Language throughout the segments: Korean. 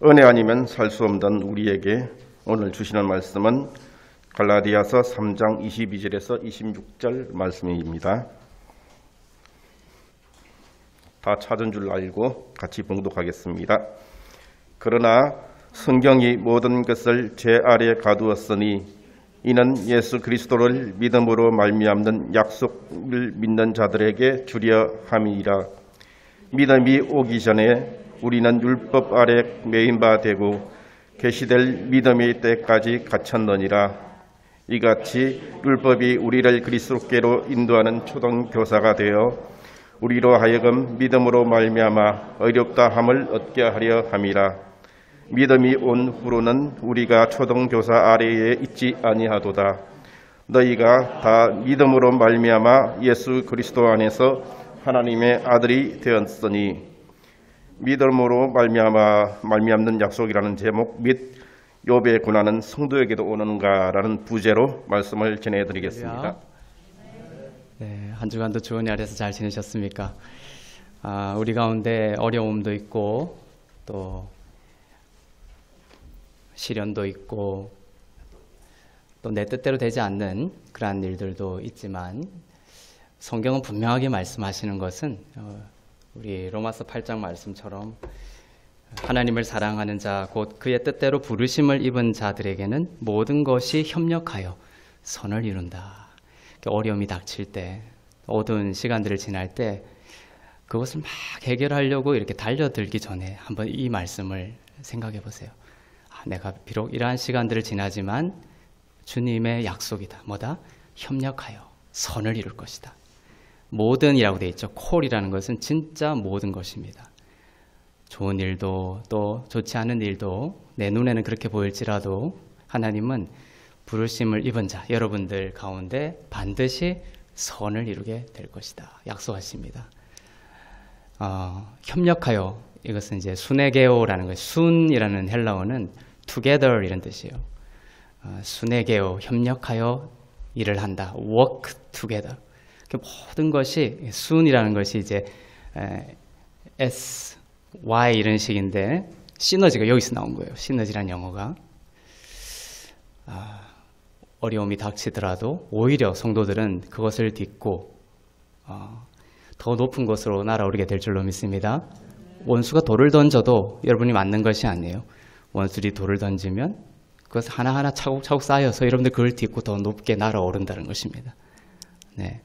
은혜 아니면 살 수 없는 우리에게 오늘 주시는 말씀은 갈라디아서 3장 22절에서 26절 말씀입니다. 다 찾은 줄 알고 같이 봉독하겠습니다. 그러나 성경이 모든 것을 제 아래에 가두었으니 이는 예수 그리스도를 믿음으로 말미암는 약속을 믿는 자들에게 주려 함이라. 믿음이 오기 전에 우리는 율법 아래 매인 바 되고 계시될 믿음의 때까지 갇혔느니라. 이같이 율법이 우리를 그리스도께로 인도하는 초등교사가 되어 우리로 하여금 믿음으로 말미암아 의롭다 함을 얻게 하려 함이라. 믿음이 온 후로는 우리가 초등교사 아래에 있지 아니하도다. 너희가 다 믿음으로 말미암아 예수 그리스도 안에서 하나님의 아들이 되었으니 믿음으로 말미암는 약속이라는 제목 및 욥의 고난은 성도에게도 오는가라는 부제로 말씀을 전해드리겠습니다. 네, 한 주간도 좋은 날에서 잘 지내셨습니까? 우리 가운데 어려움도 있고 또 시련도 있고 또 내 뜻대로 되지 않는 그러한 일들도 있지만 성경은 분명하게 말씀하시는 것은 우리 로마서 8장 말씀처럼 하나님을 사랑하는 자 곧 그의 뜻대로 부르심을 입은 자들에게는 모든 것이 협력하여 선을 이룬다. 어려움이 닥칠 때, 어두운 시간들을 지날 때 그것을 막 해결하려고 이렇게 달려들기 전에 한번 이 말씀을 생각해 보세요. 내가 비록 이러한 시간들을 지나지만 주님의 약속이다. 뭐다? 협력하여 선을 이룰 것이다. 모든이라고 되어 있죠. 콜이라는 것은 진짜 모든 것입니다. 좋은 일도 또 좋지 않은 일도 내 눈에는 그렇게 보일지라도 하나님은 부르심을 입은 자 여러분들 가운데 반드시 선을 이루게 될 것이다. 약속하십니다. 협력하여 이것은 이제 수네게오라는 거예요. 순이라는 헬라어는 together 이런 뜻이에요. 수네게오 협력하여 일을 한다. work together. 모든 것이 순이라는 것이 이제 S, Y 이런 식인데 시너지가 여기서 나온 거예요. 시너지라는 영어가 어려움이 닥치더라도 오히려 성도들은 그것을 딛고 더 높은 곳으로 날아오르게 될 줄로 믿습니다. 원수가 돌을 던져도 여러분이 맞는 것이 아니에요. 원수들이 돌을 던지면 그것 하나하나 차곡차곡 쌓여서 여러분들 그걸 딛고 더 높게 날아오른다는 것입니다. 네.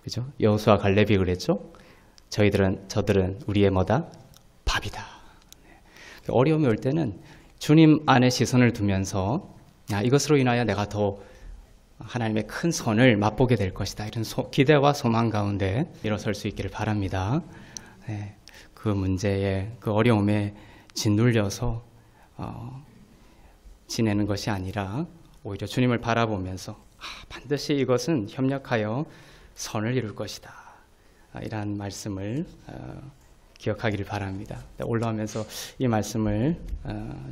그죠? 여호수아 갈렙이 그랬죠? 저들은 우리의 뭐다? 밥이다. 어려움이 올 때는 주님 안에 시선을 두면서 이것으로 인하여 내가 더 하나님의 큰 선을 맛보게 될 것이다. 이런 기대와 소망 가운데 일어설 수 있기를 바랍니다. 네. 그 문제에, 그 어려움에 짓눌려서 지내는 것이 아니라 오히려 주님을 바라보면서 반드시 이것은 협력하여 선을 이룰 것이다. 이러한 말씀을 기억하기를 바랍니다. 올라오면서 이 말씀을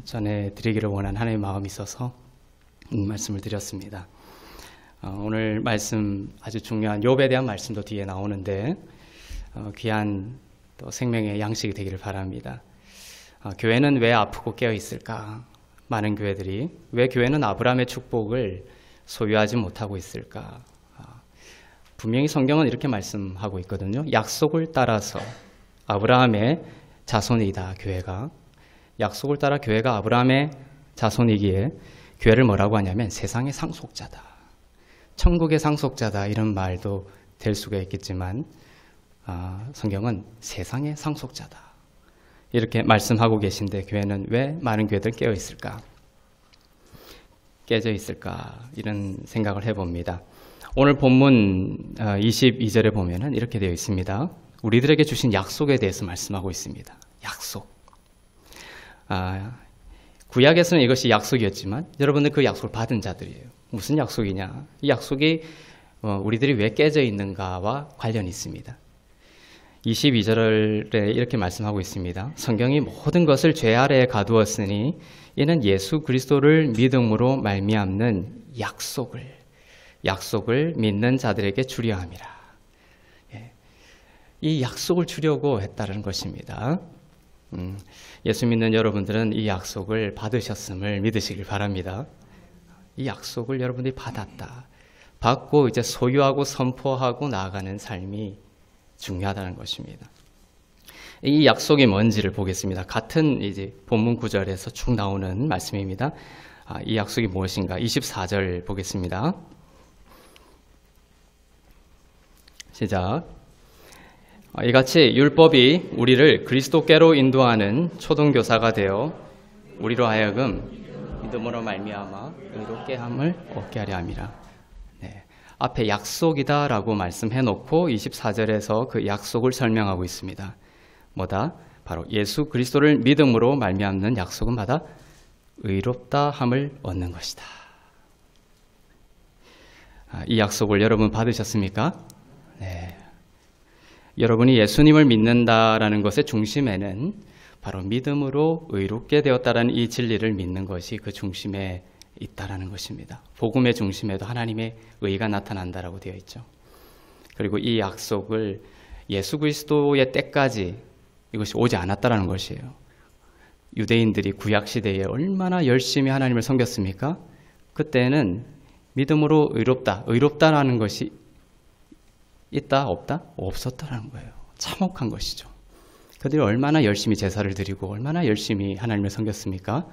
전해드리기를 원한 하나님의 마음이 있어서 말씀을 드렸습니다. 오늘 말씀 아주 중요한 욥에 대한 말씀도 뒤에 나오는데 귀한 또 생명의 양식이 되기를 바랍니다. 교회는 왜 아프고 깨어 있을까? 많은 교회들이 왜 교회는 아브라함의 축복을 소유하지 못하고 있을까? 분명히 성경은 이렇게 말씀하고 있거든요. 약속을 따라서 아브라함의 자손이다. 교회가 약속을 따라 교회가 아브라함의 자손이기에 교회를 뭐라고 하냐면 세상의 상속자다. 천국의 상속자다. 이런 말도 될 수가 있겠지만 성경은 세상의 상속자다. 이렇게 말씀하고 계신데 교회는 왜 많은 교회들 깨어 있을까? 깨져 있을까? 이런 생각을 해봅니다. 오늘 본문 22절에 보면은 이렇게 되어 있습니다. 우리들에게 주신 약속에 대해서 말씀하고 있습니다. 약속. 구약에서는 이것이 약속이었지만 여러분들 그 약속을 받은 자들이에요. 무슨 약속이냐? 이 약속이 우리들이 왜 깨져 있는가와 관련이 있습니다. 22절에 이렇게 말씀하고 있습니다. 성경이 모든 것을 죄 아래에 가두었으니 이는 예수 그리스도를 믿음으로 말미암는 약속을 믿는 자들에게 주려 함이라. 이 약속을 주려고 했다는 것입니다. 예수 믿는 여러분들은 이 약속을 받으셨음을 믿으시길 바랍니다. 이 약속을 여러분들이 받았다. 받고 이제 소유하고 선포하고 나아가는 삶이 중요하다는 것입니다. 이 약속이 뭔지를 보겠습니다. 같은 이제 본문 구절에서 쭉 나오는 말씀입니다. 이 약속이 무엇인가? 24절 보겠습니다. 시작. 이같이 율법이 우리를 그리스도께로 인도하는 초등교사가 되어 우리로 하여금 믿음으로 말미암아 의롭게 함을 얻게 하려 함이라. 네. 앞에 약속이다라고 말씀해놓고 24절에서 그 약속을 설명하고 있습니다. 뭐다? 바로 예수 그리스도를 믿음으로 말미암는 약속은 바다 의롭다 함을 얻는 것이다. 이 약속을 여러분 받으셨습니까? 네. 여러분이 예수님을 믿는다라는 것의 중심에는 바로 믿음으로 의롭게 되었다라는 이 진리를 믿는 것이 그 중심에 있다라는 것입니다. 복음의 중심에도 하나님의 의가 나타난다라고 되어 있죠. 그리고 이 약속을 예수 그리스도의 때까지 이것이 오지 않았다라는 것이에요. 유대인들이 구약 시대에 얼마나 열심히 하나님을 섬겼습니까? 그때는 믿음으로 의롭다라는 것이 있다 없다? 없었다라는 거예요. 참혹한 것이죠. 그들이 얼마나 열심히 제사를 드리고 얼마나 열심히 하나님을 섬겼습니까?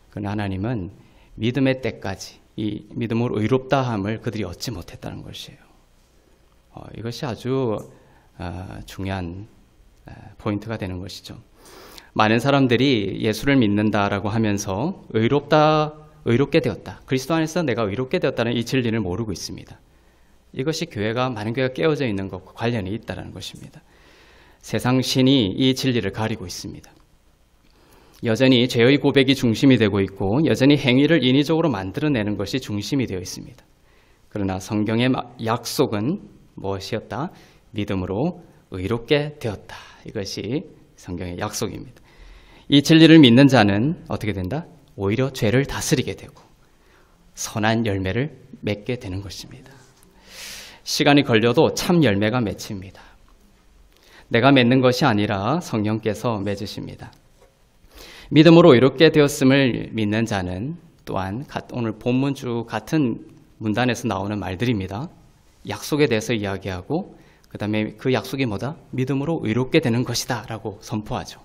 그러나 하나님은 믿음의 때까지 이 믿음으로 의롭다함을 그들이 얻지 못했다는 것이에요. 이것이 아주 중요한 포인트가 되는 것이죠. 많은 사람들이 예수를 믿는다라고 하면서 의롭게 되었다. 그리스도 안에서 내가 의롭게 되었다는 이 진리를 모르고 있습니다. 이것이 많은 교회가 깨어져 있는 것과 관련이 있다는 것입니다. 세상 신이 이 진리를 가리고 있습니다. 여전히 죄의 고백이 중심이 되고 있고 여전히 행위를 인위적으로 만들어내는 것이 중심이 되어 있습니다. 그러나 성경의 약속은 무엇이었다? 믿음으로 의롭게 되었다. 이것이 성경의 약속입니다. 이 진리를 믿는 자는 어떻게 된다? 오히려 죄를 다스리게 되고 선한 열매를 맺게 되는 것입니다. 시간이 걸려도 참 열매가 맺힙니다. 내가 맺는 것이 아니라 성령께서 맺으십니다. 믿음으로 의롭게 되었음을 믿는 자는 또한 오늘 본문 쭉 같은 문단에서 나오는 말들입니다. 약속에 대해서 이야기하고 그 다음에 그 약속이 뭐다? 믿음으로 의롭게 되는 것이다 라고 선포하죠.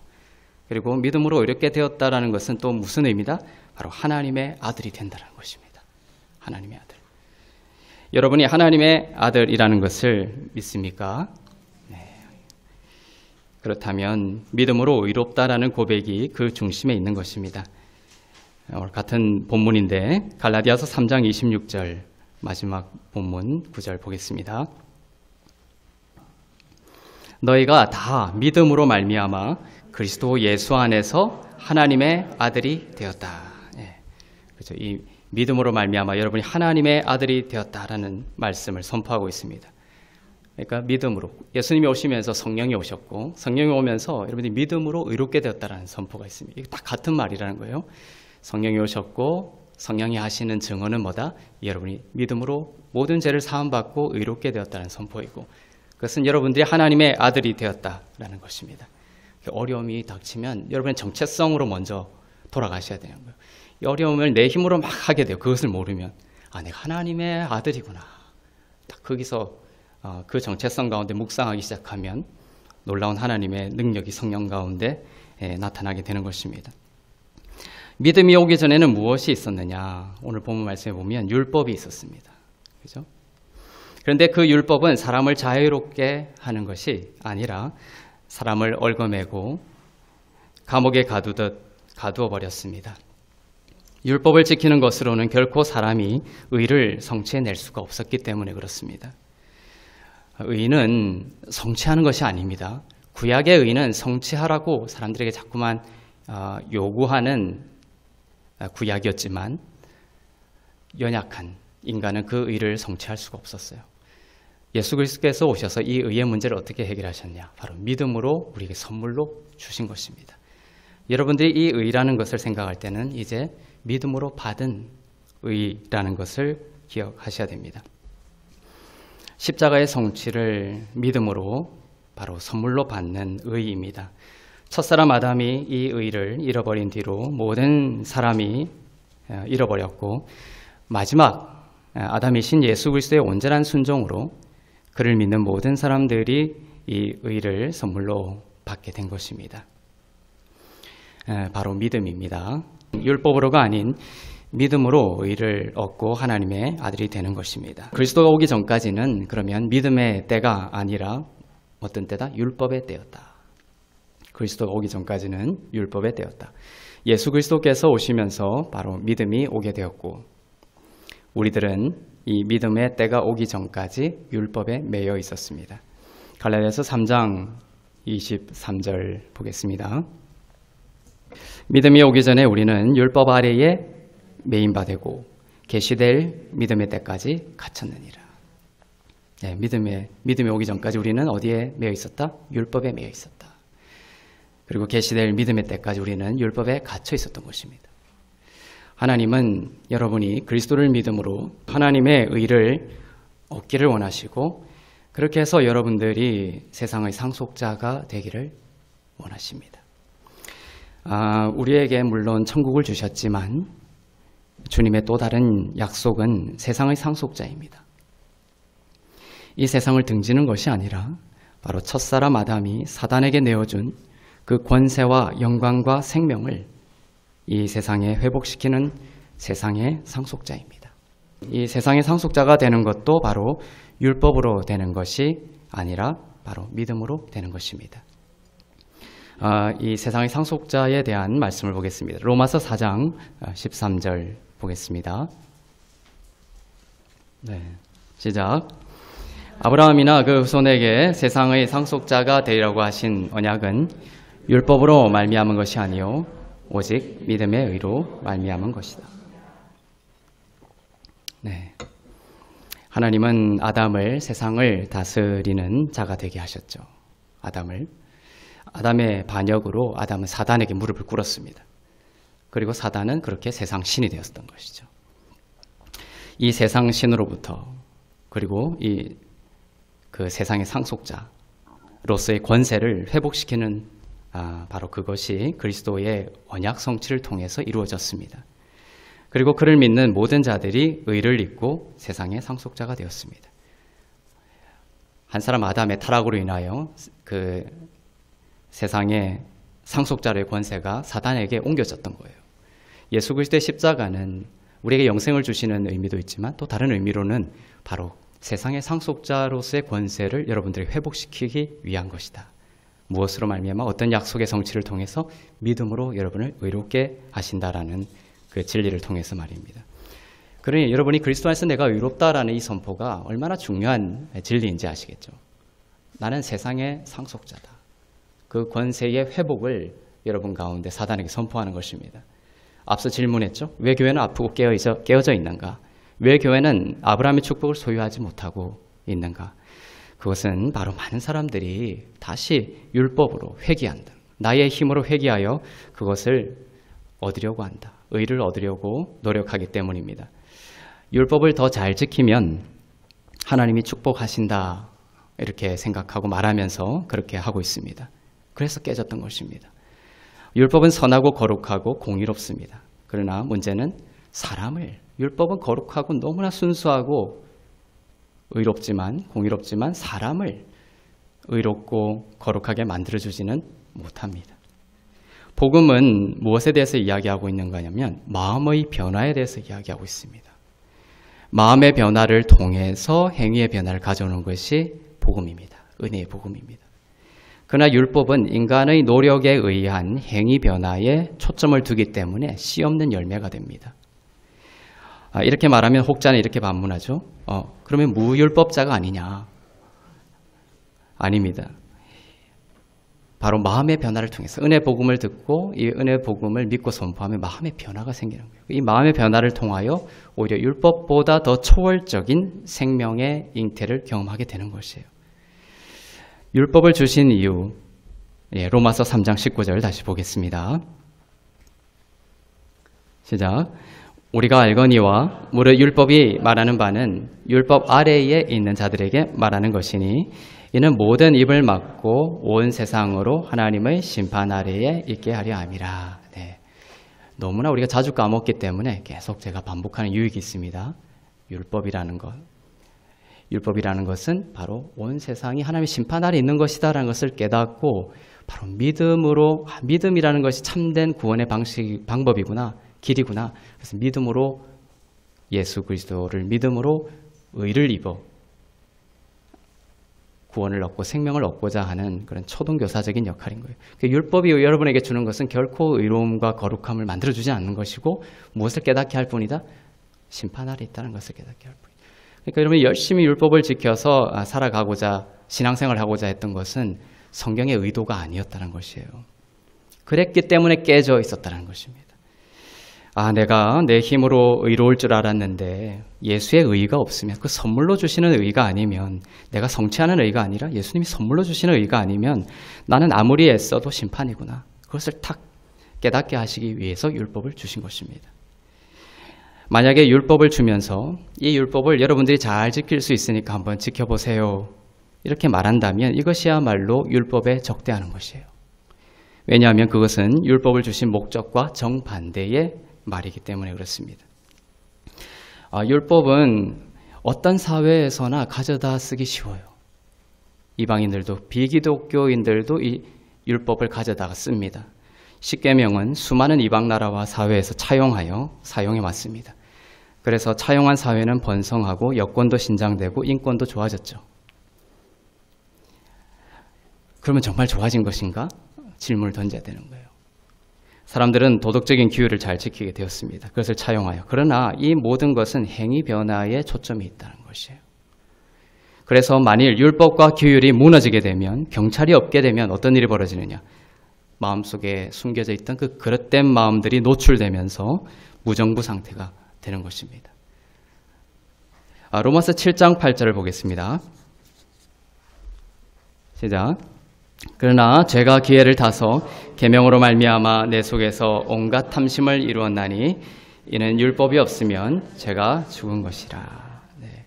그리고 믿음으로 의롭게 되었다라는 것은 또 무슨 의미다? 바로 하나님의 아들이 된다는 것입니다. 하나님의 아들. 여러분이 하나님의 아들이라는 것을 믿습니까? 네. 그렇다면 믿음으로 의롭다라는 고백이 그 중심에 있는 것입니다. 오늘 같은 본문인데 갈라디아서 3장 26절 마지막 본문 9절 보겠습니다. 너희가 다 믿음으로 말미암아 그리스도 예수 안에서 하나님의 아들이 되었다. 예. 그렇죠. 이 믿음으로 말미암아 여러분이 하나님의 아들이 되었다라는 말씀을 선포하고 있습니다. 그러니까 믿음으로 예수님이 오시면서 성령이 오셨고 성령이 오면서 여러분이 믿음으로 의롭게 되었다라는 선포가 있습니다. 이게 다 같은 말이라는 거예요. 성령이 오셨고 성령이 하시는 증언은 뭐다? 여러분이 믿음으로 모든 죄를 사함받고 의롭게 되었다는 선포이고 그것은 여러분들이 하나님의 아들이 되었다라는 것입니다. 어려움이 닥치면 여러분의 정체성으로 먼저 돌아가셔야 되는 거예요. 이 어려움을 내 힘으로 막 하게 돼요. 그것을 모르면 내가 하나님의 아들이구나. 딱 거기서 그 정체성 가운데 묵상하기 시작하면 놀라운 하나님의 능력이 성령 가운데 나타나게 되는 것입니다. 믿음이 오기 전에는 무엇이 있었느냐? 오늘 본문 말씀에 보면 율법이 있었습니다. 그죠? 그런데 그 율법은 사람을 자유롭게 하는 것이 아니라 사람을 얽어매고 감옥에 가두어 버렸습니다. 율법을 지키는 것으로는 결코 사람이 의를 성취해낼 수가 없었기 때문에 그렇습니다. 의는 성취하는 것이 아닙니다. 구약의 의는 성취하라고 사람들에게 자꾸만 요구하는 구약이었지만 연약한 인간은 그 의를 성취할 수가 없었어요. 예수 그리스도께서 오셔서 이 의의 문제를 어떻게 해결하셨냐? 바로 믿음으로 우리에게 선물로 주신 것입니다. 여러분들이 이 의라는 것을 생각할 때는 이제 믿음으로 받은 의라는 것을 기억하셔야 됩니다. 십자가의 성취를 믿음으로 바로 선물로 받는 의입니다. 첫사람 아담이 이 의를 잃어버린 뒤로 모든 사람이 잃어버렸고 마지막 아담이신 예수 그리스도의 온전한 순종으로 그를 믿는 모든 사람들이 이 의를 선물로 받게 된 것입니다. 바로 믿음입니다. 율법으로가 아닌 믿음으로 의를 얻고 하나님의 아들이 되는 것입니다. 그리스도가 오기 전까지는 그러면 믿음의 때가 아니라 어떤 때다? 율법의 때였다. 그리스도가 오기 전까지는 율법의 때였다. 예수 그리스도께서 오시면서 바로 믿음이 오게 되었고 우리들은 이 믿음의 때가 오기 전까지 율법에 매여 있었습니다. 갈라디아서 3장 23절 보겠습니다. 믿음이 오기 전에 우리는 율법 아래에 매인 바 되고 계시될 믿음의 때까지 갇혔느니라. 네, 믿음이 오기 전까지 우리는 어디에 매여 있었다? 율법에 매여 있었다. 그리고 계시될 믿음의 때까지 우리는 율법에 갇혀 있었던 것입니다. 하나님은 여러분이 그리스도를 믿음으로 하나님의 의를 얻기를 원하시고 그렇게 해서 여러분들이 세상의 상속자가 되기를 원하십니다. 우리에게 물론 천국을 주셨지만 주님의 또 다른 약속은 세상의 상속자입니다. 이 세상을 등지는 것이 아니라 바로 첫사람 아담이 사단에게 내어준 그 권세와 영광과 생명을 이 세상에 회복시키는 세상의 상속자입니다. 이 세상의 상속자가 되는 것도 바로 율법으로 되는 것이 아니라 바로 믿음으로 되는 것입니다. 이 세상의 상속자에 대한 말씀을 보겠습니다. 로마서 4장 13절 보겠습니다. 네, 시작. 아브라함이나 그 후손에게 세상의 상속자가 되리라고 하신 언약은 율법으로 말미암은 것이 아니요 오직 믿음의 의로 말미암은 것이다. 네, 하나님은 아담을 세상을 다스리는 자가 되게 하셨죠. 아담의 반역으로 아담은 사단에게 무릎을 꿇었습니다. 그리고 사단은 그렇게 세상 신이 되었던 것이죠. 이 세상 신으로부터 그리고 그 세상의 상속자로서의 권세를 회복시키는 바로 그것이 그리스도의 언약 성취를 통해서 이루어졌습니다. 그리고 그를 믿는 모든 자들이 의를 입고 세상의 상속자가 되었습니다. 한 사람 아담의 타락으로 인하여 그 세상의 상속자의 권세가 사단에게 옮겨졌던 거예요. 예수 그리스도의 십자가는 우리에게 영생을 주시는 의미도 있지만 또 다른 의미로는 바로 세상의 상속자로서의 권세를 여러분들이 회복시키기 위한 것이다. 무엇으로 말미암아 어떤 약속의 성취를 통해서 믿음으로 여러분을 의롭게 하신다라는 그 진리를 통해서 말입니다. 그러니 여러분이 그리스도 안에서 내가 의롭다라는 이 선포가 얼마나 중요한 진리인지 아시겠죠? 나는 세상의 상속자다. 그 권세의 회복을 여러분 가운데 사단에게 선포하는 것입니다. 앞서 질문했죠. 왜 교회는 아프고 깨어져 있는가? 왜 교회는 아브라함의 축복을 소유하지 못하고 있는가? 그것은 바로 많은 사람들이 다시 율법으로 회개한다. 나의 힘으로 회개하여 그것을 얻으려고 한다. 의를 얻으려고 노력하기 때문입니다. 율법을 더 잘 지키면 하나님이 축복하신다. 이렇게 생각하고 말하면서 그렇게 하고 있습니다. 그래서 깨졌던 것입니다. 율법은 선하고 거룩하고 공의롭습니다. 그러나 문제는 율법은 거룩하고 너무나 순수하고 공의롭지만 사람을 의롭고 거룩하게 만들어주지는 못합니다. 복음은 무엇에 대해서 이야기하고 있는 거냐면 마음의 변화에 대해서 이야기하고 있습니다. 마음의 변화를 통해서 행위의 변화를 가져오는 것이 복음입니다. 은혜의 복음입니다. 그러나 율법은 인간의 노력에 의한 행위 변화에 초점을 두기 때문에 씨 없는 열매가 됩니다. 이렇게 말하면 혹자는 이렇게 반문하죠. 그러면 무율법자가 아니냐? 아닙니다. 바로 마음의 변화를 통해서 은혜 복음을 듣고 이 은혜 복음을 믿고 선포하면 마음의 변화가 생기는 거예요. 이 마음의 변화를 통하여 오히려 율법보다 더 초월적인 생명의 잉태를 경험하게 되는 것이에요. 율법을 주신 이유, 로마서 3장 19절 다시 보겠습니다. 시작. 우리가 알거니와 무릇 율법이 말하는 바는 율법 아래에 있는 자들에게 말하는 것이니 이는 모든 입을 막고 온 세상으로 하나님의 심판 아래에 있게 하려 함이라. 네. 너무나 우리가 자주 까먹기 때문에 계속 제가 반복하는 유익이 있습니다. 율법이라는 것. 율법이라는 것은 바로 온 세상이 하나님의 심판 아래 있는 것이다라는 것을 깨닫고 바로 믿음이라는 것이 참된 구원의 방법이구나, 길이구나. 그래서 믿음으로 예수 그리스도를 믿음으로 의를 입어 구원을 얻고 생명을 얻고자 하는 그런 초등교사적인 역할인 거예요. 율법이 여러분에게 주는 것은 결코 의로움과 거룩함을 만들어주지 않는 것이고 무엇을 깨닫게 할 뿐이다? 심판 아래 있다는 것을 깨닫게 할 뿐이다. 그러니까 여러분이 열심히 율법을 지켜서 살아가고자 신앙생활을 하고자 했던 것은 성경의 의도가 아니었다는 것이에요. 그랬기 때문에 깨져 있었다는 것입니다. 내가 내 힘으로 의로울 줄 알았는데 예수의 의가 없으면, 그 선물로 주시는 의가 아니면, 내가 성취하는 의가 아니라 예수님이 선물로 주시는 의가 아니면 나는 아무리 애써도 심판이구나. 그것을 탁 깨닫게 하시기 위해서 율법을 주신 것입니다. 만약에 율법을 주면서 이 율법을 여러분들이 잘 지킬 수 있으니까 한번 지켜보세요, 이렇게 말한다면 이것이야말로 율법에 적대하는 것이에요. 왜냐하면 그것은 율법을 주신 목적과 정반대의 말이기 때문에 그렇습니다. 율법은 어떤 사회에서나 가져다 쓰기 쉬워요. 이방인들도 비기독교인들도 이 율법을 가져다가 씁니다. 십계명은 수많은 이방 나라와 사회에서 차용하여 사용해 왔습니다. 그래서 차용한 사회는 번성하고 여권도 신장되고 인권도 좋아졌죠. 그러면 정말 좋아진 것인가? 질문을 던져야 되는 거예요. 사람들은 도덕적인 규율을 잘 지키게 되었습니다. 그것을 차용하여. 그러나 이 모든 것은 행위 변화에 초점이 있다는 것이에요. 그래서 만일 율법과 규율이 무너지게 되면, 경찰이 없게 되면 어떤 일이 벌어지느냐? 마음속에 숨겨져 있던 그 그릇된 마음들이 노출되면서 무정부 상태가 되는 것입니다. 로마서 7장 8절을 보겠습니다. 시작. 그러나 죄가 기회를 타서 계명으로 말미암아 내 속에서 온갖 탐심을 이루었나니 이는 율법이 없으면 죄가 죽은 것이라. 네.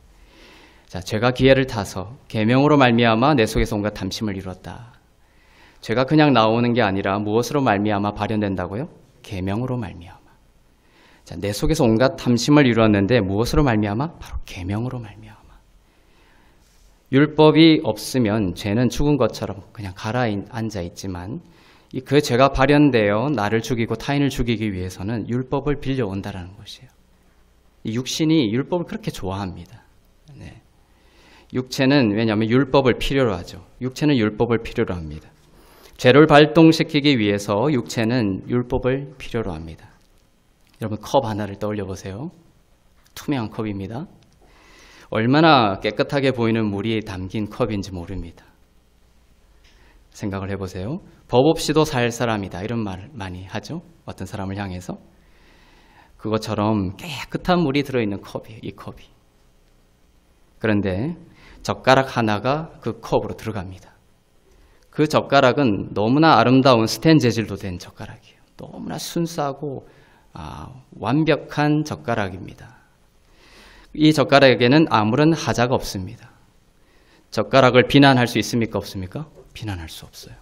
자, 죄가 기회를 타서 계명으로 말미암아 내 속에서 온갖 탐심을 이루었다. 죄가 그냥 나오는 게 아니라 무엇으로 말미암아 발현된다고요? 계명으로 말미암아. 자, 내 속에서 온갖 탐심을 이루었는데 무엇으로 말미암아? 바로 계명으로 말미암아. 율법이 없으면 죄는 죽은 것처럼 그냥 가라앉아 있지만 그 죄가 발현되어 나를 죽이고 타인을 죽이기 위해서는 율법을 빌려온다라는 것이에요. 이 육신이 율법을 그렇게 좋아합니다. 네. 육체는 왜냐하면 율법을 필요로 하죠. 육체는 율법을 필요로 합니다. 죄를 발동시키기 위해서 육체는 율법을 필요로 합니다. 여러분 컵 하나를 떠올려 보세요. 투명한 컵입니다. 얼마나 깨끗하게 보이는 물이 담긴 컵인지 모릅니다. 생각을 해보세요. 법 없이도 살 사람이다, 이런 말 많이 하죠. 어떤 사람을 향해서. 그것처럼 깨끗한 물이 들어있는 컵이에요, 이 컵이. 그런데 젓가락 하나가 그 컵으로 들어갑니다. 그 젓가락은 너무나 아름다운 스텐 재질로 된 젓가락이에요. 너무나 순수하고 완벽한 젓가락입니다. 이 젓가락에는 아무런 하자가 없습니다. 젓가락을 비난할 수 있습니까? 없습니까? 비난할 수 없어요.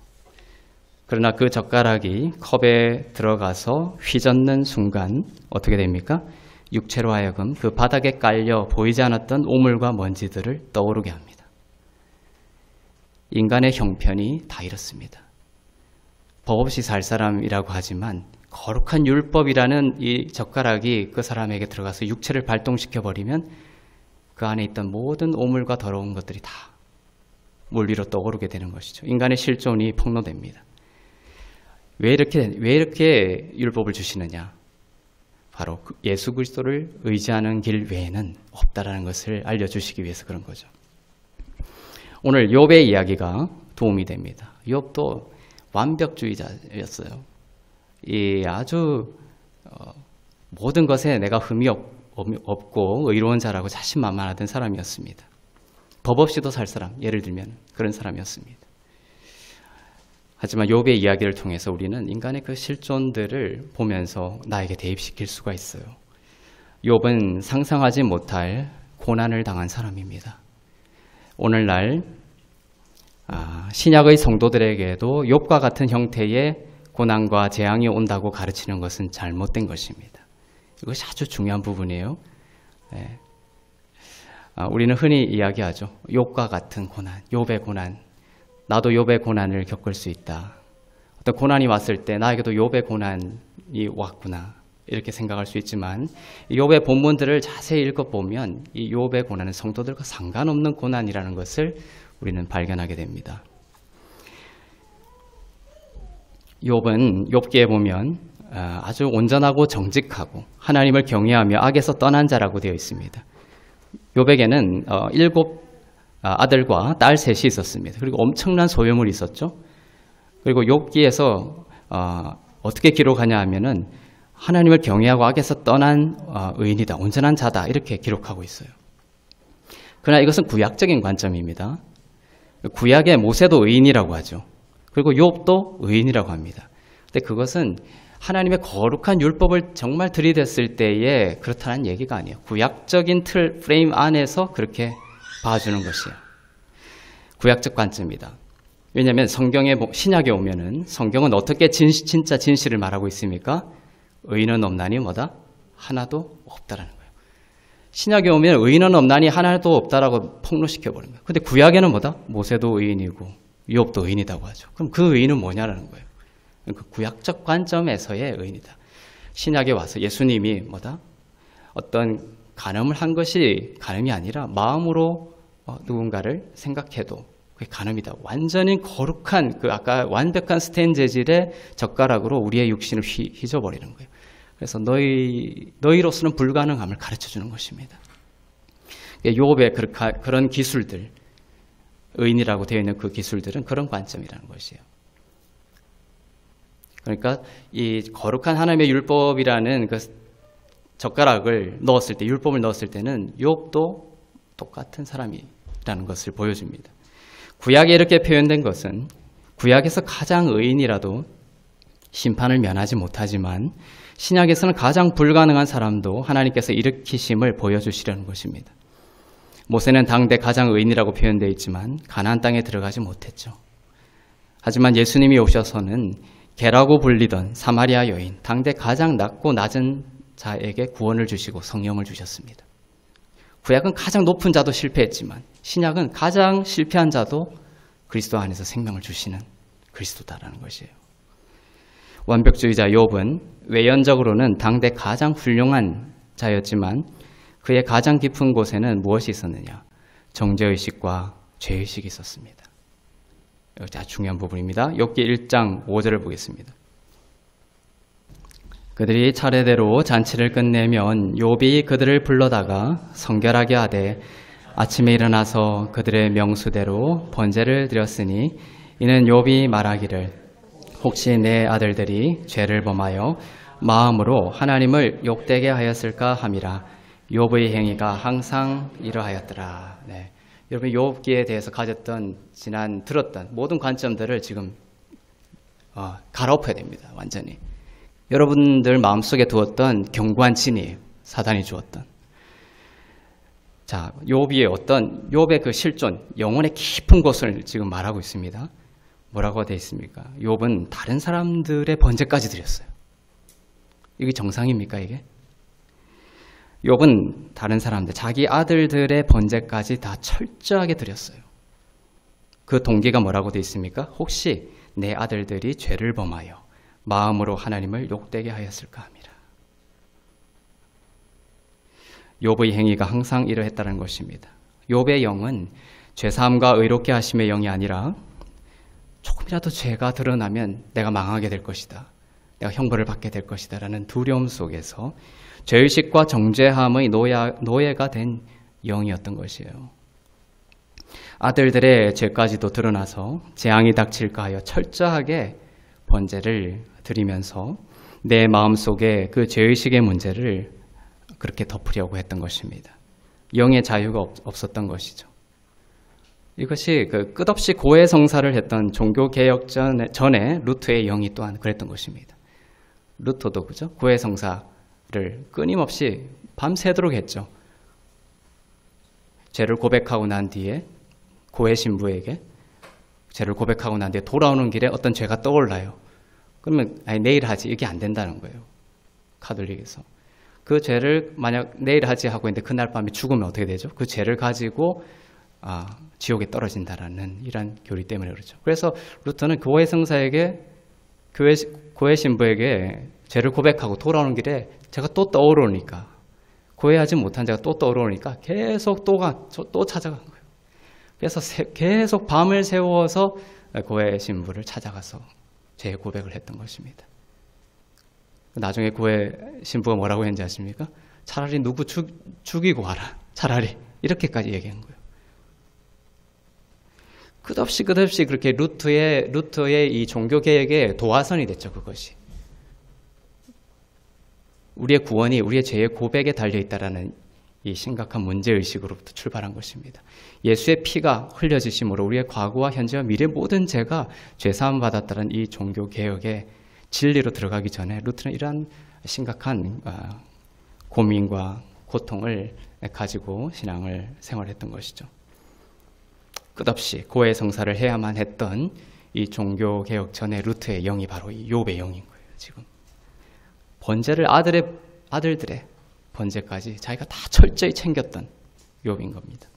그러나 그 젓가락이 컵에 들어가서 휘젓는 순간 어떻게 됩니까? 육체로 하여금 그 바닥에 깔려 보이지 않았던 오물과 먼지들을 떠오르게 합니다. 인간의 형편이 다 이렇습니다. 법 없이 살 사람이라고 하지만 거룩한 율법이라는 이 젓가락이 그 사람에게 들어가서 육체를 발동시켜버리면 그 안에 있던 모든 오물과 더러운 것들이 다 물 위로 떠오르게 되는 것이죠. 인간의 실존이 폭로됩니다. 왜 이렇게 율법을 주시느냐? 바로 예수 그리스도를 의지하는 길 외에는 없다라는 것을 알려주시기 위해서 그런 거죠. 오늘 욥의 이야기가 도움이 됩니다. 욥도 완벽주의자였어요. 아주 모든 것에 내가 흠이 없고 의로운 자라고 자신만만하던 사람이었습니다. 법 없이도 살 사람, 예를 들면 그런 사람이었습니다. 하지만 욥의 이야기를 통해서 우리는 인간의 그 실존들을 보면서 나에게 대입시킬 수가 있어요. 욥은 상상하지 못할 고난을 당한 사람입니다. 오늘날 신약의 성도들에게도 욥과 같은 형태의 고난과 재앙이 온다고 가르치는 것은 잘못된 것입니다. 이것이 아주 중요한 부분이에요. 네. 우리는 흔히 이야기하죠. 욥과 같은 고난, 욥의 고난. 나도 욥의 고난을 겪을 수 있다. 어떤 고난이 왔을 때 나에게도 욥의 고난이 왔구나. 이렇게 생각할 수 있지만 욥의 본문들을 자세히 읽어보면 이 욥의 고난은 성도들과 상관없는 고난이라는 것을 우리는 발견하게 됩니다. 욥은 욥기에 보면 아주 온전하고 정직하고 하나님을 경외하며 악에서 떠난 자라고 되어 있습니다. 욥에게는 7 아들과 딸 셋이 있었습니다. 그리고 엄청난 소유물이 있었죠. 그리고 욥기에서 어떻게 기록하냐 하면은 하나님을 경외하고 악에서 떠난 의인이다, 온전한 자다 이렇게 기록하고 있어요. 그러나 이것은 구약적인 관점입니다. 구약의 모세도 의인이라고 하죠. 그리고 욥도 의인이라고 합니다. 근데 그것은 하나님의 거룩한 율법을 정말 들이댔을 때에 그렇다는 얘기가 아니에요. 구약적인 틀, 프레임 안에서 그렇게 봐주는 것이에요. 구약적 관점이다. 왜냐하면 신약에 오면은 성경은 어떻게 진짜 진실을 말하고 있습니까? 의인은 없나니 뭐다? 하나도 없다라는 거예요. 신약에 오면 의인은 없나니 하나도 없다라고 폭로시켜버린 거예요. 근데 구약에는 뭐다? 모세도 의인이고 욥도 의인이라고 하죠. 그럼 그 의인은 뭐냐라는 거예요. 그 구약적 관점에서의 의인이다. 신약에 와서 예수님이 뭐다? 어떤 간음을 한 것이 간음이 아니라 마음으로 누군가를 생각해도 그게 간음이다. 완전히 거룩한 그 아까 완벽한 스테인 재질의 젓가락으로 우리의 육신을 휘저버리는 거예요. 그래서 너희로서는 불가능함을 가르쳐주는 것입니다. 욥의 그런 기술들, 의인이라고 되어 있는 그 기술들은 그런 관점이라는 것이에요. 그러니까 이 거룩한 하나님의 율법이라는 그 젓가락을 넣었을 때, 율법을 넣었을 때는 욥도 똑같은 사람이라는 것을 보여줍니다. 구약에 이렇게 표현된 것은 구약에서 가장 의인이라도 심판을 면하지 못하지만 신약에서는 가장 불가능한 사람도 하나님께서 일으키심을 보여주시려는 것입니다. 모세는 당대 가장 의인이라고 표현되어 있지만 가나안 땅에 들어가지 못했죠. 하지만 예수님이 오셔서는 개라고 불리던 사마리아 여인, 당대 가장 낮고 낮은 자에게 구원을 주시고 성령을 주셨습니다. 구약은 가장 높은 자도 실패했지만 신약은 가장 실패한 자도 그리스도 안에서 생명을 주시는 그리스도다라는 것이에요. 완벽주의자 욥은 외연적으로는 당대 가장 훌륭한 자였지만 그의 가장 깊은 곳에는 무엇이 있었느냐? 정죄의식과 죄의식이 있었습니다. 이것이 아주 중요한 부분입니다. 욥기 1장 5절을 보겠습니다. 그들이 차례대로 잔치를 끝내면 욥이 그들을 불러다가 성결하게 하되 아침에 일어나서 그들의 명수대로 번제를 드렸으니 이는 욥이 말하기를 혹시 내 아들들이 죄를 범하여 마음으로 하나님을 욕되게 하였을까 함이라. 욥의 행위가 항상 이러하였더라. 네. 여러분 욥기에 대해서 가졌던 들었던 모든 관점들을 지금 갈아엎어야 됩니다. 완전히. 여러분들 마음속에 두었던 견고한 진이에요. 사단이 주었던. 자, 욥의 그 실존, 영혼의 깊은 곳을 지금 말하고 있습니다. 뭐라고 되어 있습니까? 욥은 다른 사람들의 번제까지 드렸어요. 이게 정상입니까, 이게? 욥은 다른 사람들, 자기 아들들의 번제까지 다 철저하게 드렸어요. 그 동기가 뭐라고 되어 있습니까? 혹시 내 아들들이 죄를 범하여 마음으로 하나님을 욕되게 하였을까 합니다. 욥의 행위가 항상 이러했다는 것입니다. 욥의 영은 죄사함과 의롭게 하심의 영이 아니라 조금이라도 죄가 드러나면 내가 망하게 될 것이다. 내가 형벌을 받게 될 것이다. 라는 두려움 속에서 죄의식과 정죄함의 노예가 된 영이었던 것이에요. 아들들의 죄까지도 드러나서 재앙이 닥칠까 하여 철저하게 번제를 드리면서 내 마음속에 그 죄의식의 문제를 그렇게 덮으려고 했던 것입니다. 영의 자유가 없었던 것이죠. 이것이 그 끝없이 고해성사를 했던 종교개혁 전에 루터의 영이 또한 그랬던 것입니다. 루터도 그죠? 고해성사를 끊임없이 밤새도록 했죠. 죄를 고백하고 난 뒤에 고해 신부에게 죄를 고백하고 난 뒤에 돌아오는 길에 어떤 죄가 떠올라요. 그러면 아니, 내일 하지, 이게 안 된다는 거예요. 가톨릭에서. 그 죄를 만약 내일 하지 하고 있는데 그날 밤에 죽으면 어떻게 되죠? 그 죄를 가지고 지옥에 떨어진다라는 이런 교리 때문에 그렇죠. 그래서 루터는 교회 성사에게 교회 신부에게 죄를 고백하고 돌아오는 길에 제가 또 떠오르니까, 고해하지 못한 제가 또 떠오르니까 계속 또 찾아간 거예요. 그래서 계속 밤을 새워서 고해 신부를 찾아가서 죄 고백을 했던 것입니다. 나중에 고해 신부가 뭐라고 했는지 아십니까? 차라리 누구 죽이고 와라. 차라리 이렇게까지 얘기한 거예요. 끝없이 그렇게 루터의 이 종교 개혁의 도화선이 됐죠. 그것이 우리의 구원이 우리의 죄의 고백에 달려 있다라는 이 심각한 문제 의식으로부터 출발한 것입니다. 예수의 피가 흘려지심으로 우리의 과거와 현재와 미래 모든 죄가 죄 사함 받았다는 이 종교 개혁의 진리로 들어가기 전에 루터는 이러한 심각한 고민과 고통을 가지고 신앙을 생활했던 것이죠. 끝없이 고해 성사를 해야만 했던 이 종교 개혁 전에 루터의 영이 바로 이 욥의 영인 거예요. 지금 번제를 아들들의 번제까지 자기가 다 철저히 챙겼던 욥인 겁니다.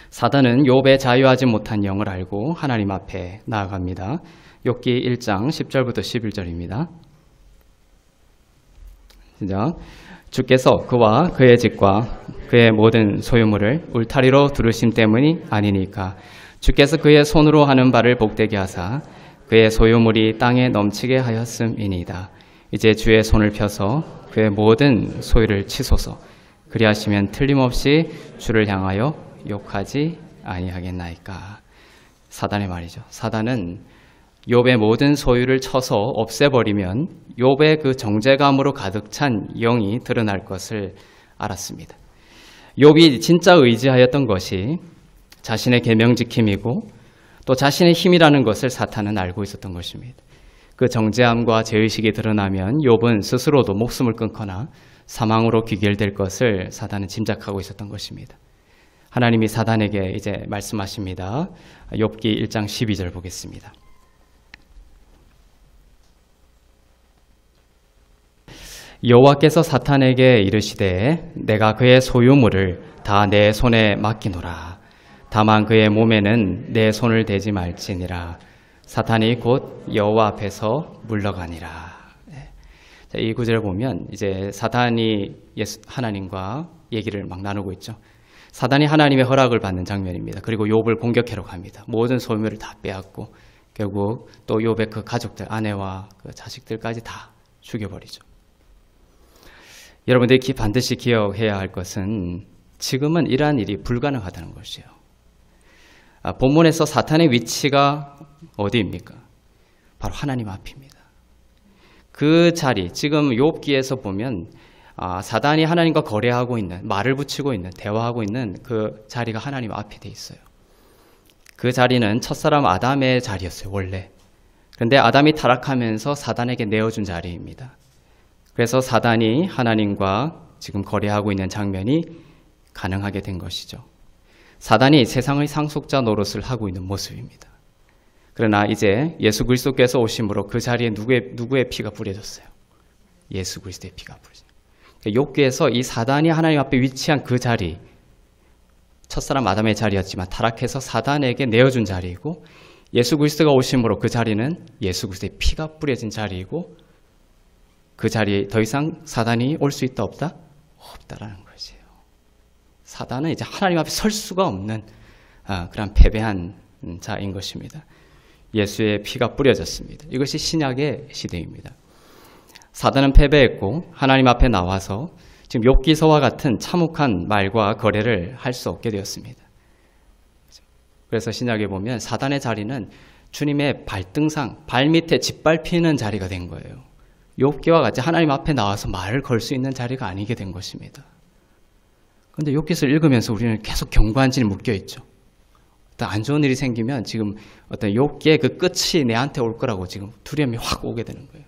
사단은 욥의 자유하지 못한 영을 알고 하나님 앞에 나아갑니다. 욥기 1장 10절부터 11절입니다. 시작. 주께서 그와 그의 집과 그의 모든 소유물을 울타리로 두르심 때문이 아니니까 주께서 그의 손으로 하는 바를 복되게 하사 그의 소유물이 땅에 넘치게 하였음이니이다. 이제 주의 손을 펴서 그의 모든 소유를 치소서. 그리하시면 틀림없이 주를 향하여 욕하지 아니하겠나이까. 사단의 말이죠. 사단은 욥의 모든 소유를 쳐서 없애버리면 욥의 그 정죄감으로 가득 찬 영이 드러날 것을 알았습니다. 욥이 진짜 의지하였던 것이 자신의 계명 지킴이고 또 자신의 힘이라는 것을 사탄은 알고 있었던 것입니다. 그 정죄함과 죄의식이 드러나면 욥은 스스로도 목숨을 끊거나 사망으로 귀결될 것을 사단은 짐작하고 있었던 것입니다. 하나님이 사단에게 이제 말씀하십니다. 욥기 1장 12절 보겠습니다. 여호와께서 사탄에게 이르시되 내가 그의 소유물을 다 내 손에 맡기노라. 다만 그의 몸에는 내 손을 대지 말지니라. 사탄이 곧 여호와 앞에서 물러가니라. 이 구절을 보면 이제 사탄이 하나님과 얘기를 막 나누고 있죠. 사단이 하나님의 허락을 받는 장면입니다. 그리고 욥을 공격하러 갑니다. 모든 소유물을 다 빼앗고 결국 또 욥의 그 가족들, 아내와 그 자식들까지 다 죽여버리죠. 여러분들이 반드시 기억해야 할 것은 지금은 이러한 일이 불가능하다는 것이에요. 본문에서 사탄의 위치가 어디입니까? 바로 하나님 앞입니다. 그 자리, 지금 욥기에서 보면 사단이 하나님과 거래하고 있는, 말을 붙이고 있는, 대화하고 있는 그 자리가 하나님 앞에 돼 있어요. 그 자리는 첫사람 아담의 자리였어요, 원래. 그런데 아담이 타락하면서 사단에게 내어준 자리입니다. 그래서 사단이 하나님과 지금 거래하고 있는 장면이 가능하게 된 것이죠. 사단이 세상의 상속자 노릇을 하고 있는 모습입니다. 그러나 이제 예수 그리스도께서 오심으로 그 자리에 누구의 피가 뿌려졌어요? 예수 그리스도의 피가 뿌려졌어요. 욥기에서 이 사단이 하나님 앞에 위치한 그 자리, 첫사람 아담의 자리였지만 타락해서 사단에게 내어준 자리이고 예수 그리스도가 오심으로 그 자리는 예수 그리스도의 피가 뿌려진 자리이고 그 자리에 더 이상 사단이 올 수 있다 없다? 없다라는 것이에요. 사단은 이제 하나님 앞에 설 수가 없는 그런 패배한 자인 것입니다. 예수의 피가 뿌려졌습니다. 이것이 신약의 시대입니다. 사단은 패배했고 하나님 앞에 나와서 지금 욥기서와 같은 참혹한 말과 거래를 할 수 없게 되었습니다. 그래서 신약에 보면 사단의 자리는 주님의 발등상, 발밑에 짓밟히는 자리가 된 거예요. 욥기와 같이 하나님 앞에 나와서 말을 걸 수 있는 자리가 아니게 된 것입니다. 그런데 욥기서를 읽으면서 우리는 계속 경고한지는 묶여있죠. 어떤 안 좋은 일이 생기면 지금 어떤 욥기의 그 끝이 내한테 올 거라고 지금 두려움이 확 오게 되는 거예요.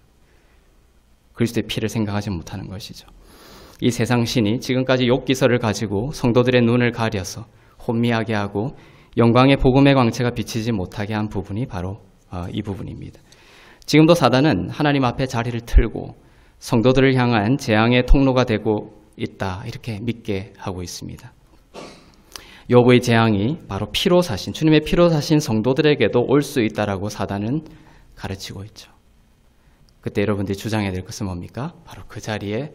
그리스도의 피를 생각하지 못하는 것이죠. 이 세상 신이 지금까지 욥기서를 가지고 성도들의 눈을 가려서 혼미하게 하고 영광의 복음의 광채가 비치지 못하게 한 부분이 바로 이 부분입니다. 지금도 사단은 하나님 앞에 자리를 틀고 성도들을 향한 재앙의 통로가 되고 있다, 이렇게 믿게 하고 있습니다. 욥의 재앙이 바로 피로 사신, 주님의 피로 사신 성도들에게도 올 수 있다라고 사단은 가르치고 있죠. 그때 여러분들이 주장해야 될 것은 뭡니까? 바로 그 자리에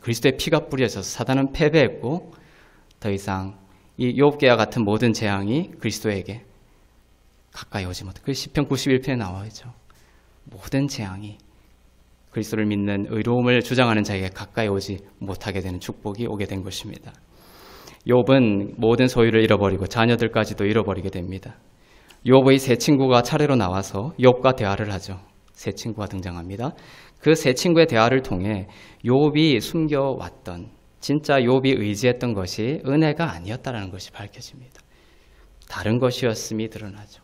그리스도의 피가 뿌려져서 사단은 패배했고 더 이상 이 욥기와 같은 모든 재앙이 그리스도에게 가까이 오지 못해. 그 시편 91편에 나와 있죠. 모든 재앙이 그리스도를 믿는 의로움을 주장하는 자에게 가까이 오지 못하게 되는 축복이 오게 된 것입니다. 욥은 모든 소유를 잃어버리고 자녀들까지도 잃어버리게 됩니다. 욥의 세 친구가 차례로 나와서 욥과 대화를 하죠. 세 친구가 등장합니다. 그 세 친구의 대화를 통해 욥이 숨겨왔던, 진짜 욥이 의지했던 것이 은혜가 아니었다는 것이 밝혀집니다. 다른 것이었음이 드러나죠.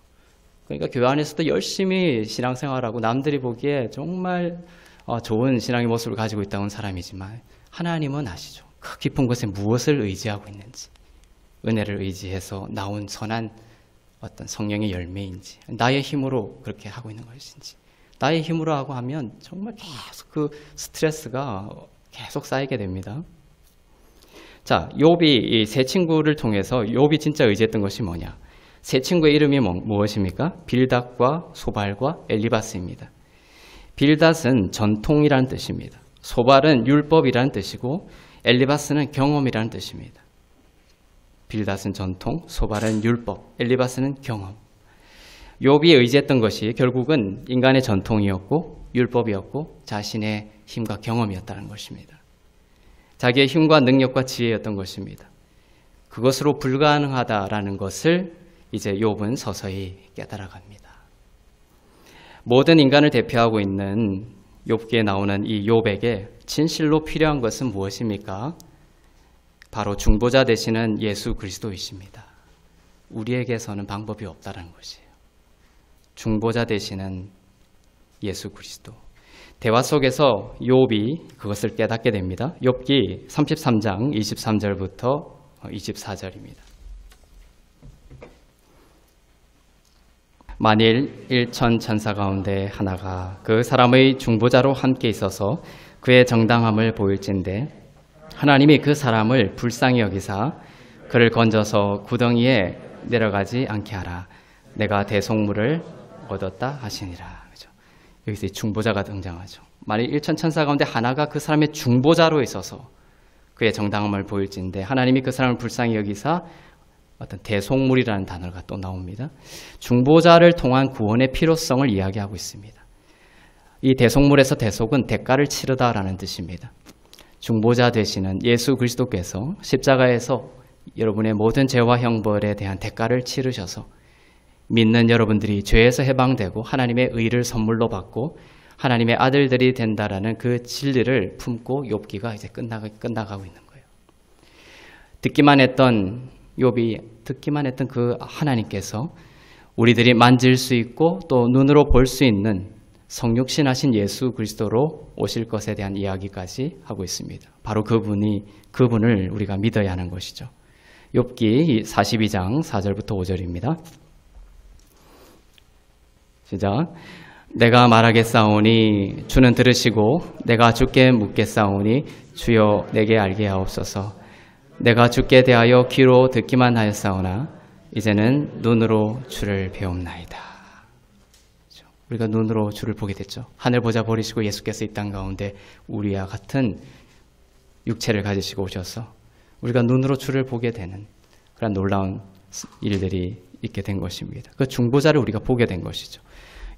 그러니까 교회 안에서도 열심히 신앙생활하고 남들이 보기에 정말 좋은 신앙의 모습을 가지고 있다는 사람이지만 하나님은 아시죠. 그 깊은 곳에 무엇을 의지하고 있는지, 은혜를 의지해서 나온 선한 어떤 성령의 열매인지, 나의 힘으로 그렇게 하고 있는 것인지. 나의 힘으로 하고 하면 정말 계속 그 스트레스가 계속 쌓이게 됩니다. 자, 욥이 이 세 친구를 통해서 욥이 진짜 의지했던 것이 뭐냐? 세 친구의 이름이 무엇입니까? 빌닷과 소발과 엘리바스입니다. 빌닷은 전통이라는 뜻입니다. 소발은 율법이라는 뜻이고 엘리바스는 경험이라는 뜻입니다. 빌닷은 전통, 소발은 율법, 엘리바스는 경험. 욥이 의지했던 것이 결국은 인간의 전통이었고 율법이었고 자신의 힘과 경험이었다는 것입니다. 자기의 힘과 능력과 지혜였던 것입니다. 그것으로 불가능하다라는 것을 이제 욥은 서서히 깨달아갑니다. 모든 인간을 대표하고 있는 욥기에 나오는 이 욥에게 진실로 필요한 것은 무엇입니까? 바로 중보자 되시는 예수 그리스도이십니다. 우리에게서는 방법이 없다는 것이에요. 중보자 되시는 예수 그리스도. 대화 속에서 욥이 그것을 깨닫게 됩니다. 욥기 33장 23절부터 24절입니다. 만일 일천 천사 가운데 하나가 그 사람의 중보자로 함께 있어서 그의 정당함을 보일진대 하나님이 그 사람을 불쌍히 여기사 그를 건져서 구덩이에 내려가지 않게 하라. 내가 대속물을 얻었다 하시니라. 그렇죠? 여기서 이 중보자가 등장하죠. 만일 일천 천사 가운데 하나가 그 사람의 중보자로 있어서 그의 정당함을 보일진데 하나님이 그 사람을 불쌍히 여기사 어떤 대속물이라는 단어가 또 나옵니다. 중보자를 통한 구원의 필요성을 이야기하고 있습니다. 이 대속물에서 대속은 대가를 치르다라는 뜻입니다. 중보자 되시는 예수 그리스도께서 십자가에서 여러분의 모든 죄와 형벌에 대한 대가를 치르셔서 믿는 여러분들이 죄에서 해방되고 하나님의 의를 선물로 받고 하나님의 아들들이 된다라는 그 진리를 품고 욥기가 이제 끝나가고 있는 거예요. 듣기만 했던 그 하나님께서 우리들이 만질 수 있고 또 눈으로 볼 수 있는 성육신하신 예수 그리스도로 오실 것에 대한 이야기까지 하고 있습니다. 바로 그분을 우리가 믿어야 하는 것이죠. 욥기 42장 4절부터 5절입니다. 시작. 내가 말하겠사오니 주는 들으시고 내가 주께 묻겠사오니 주여 내게 알게 하옵소서. 내가 주께 대하여 귀로 듣기만 하였사오나 이제는 눈으로 주를 배움나이다. 우리가 눈으로 주를 보게 됐죠. 하늘 보자 버리시고 예수께서 이 땅 가운데 우리와 같은 육체를 가지시고 오셔서 우리가 눈으로 주를 보게 되는 그런 놀라운 일들이 있게 된 것입니다. 그 중보자를 우리가 보게 된 것이죠.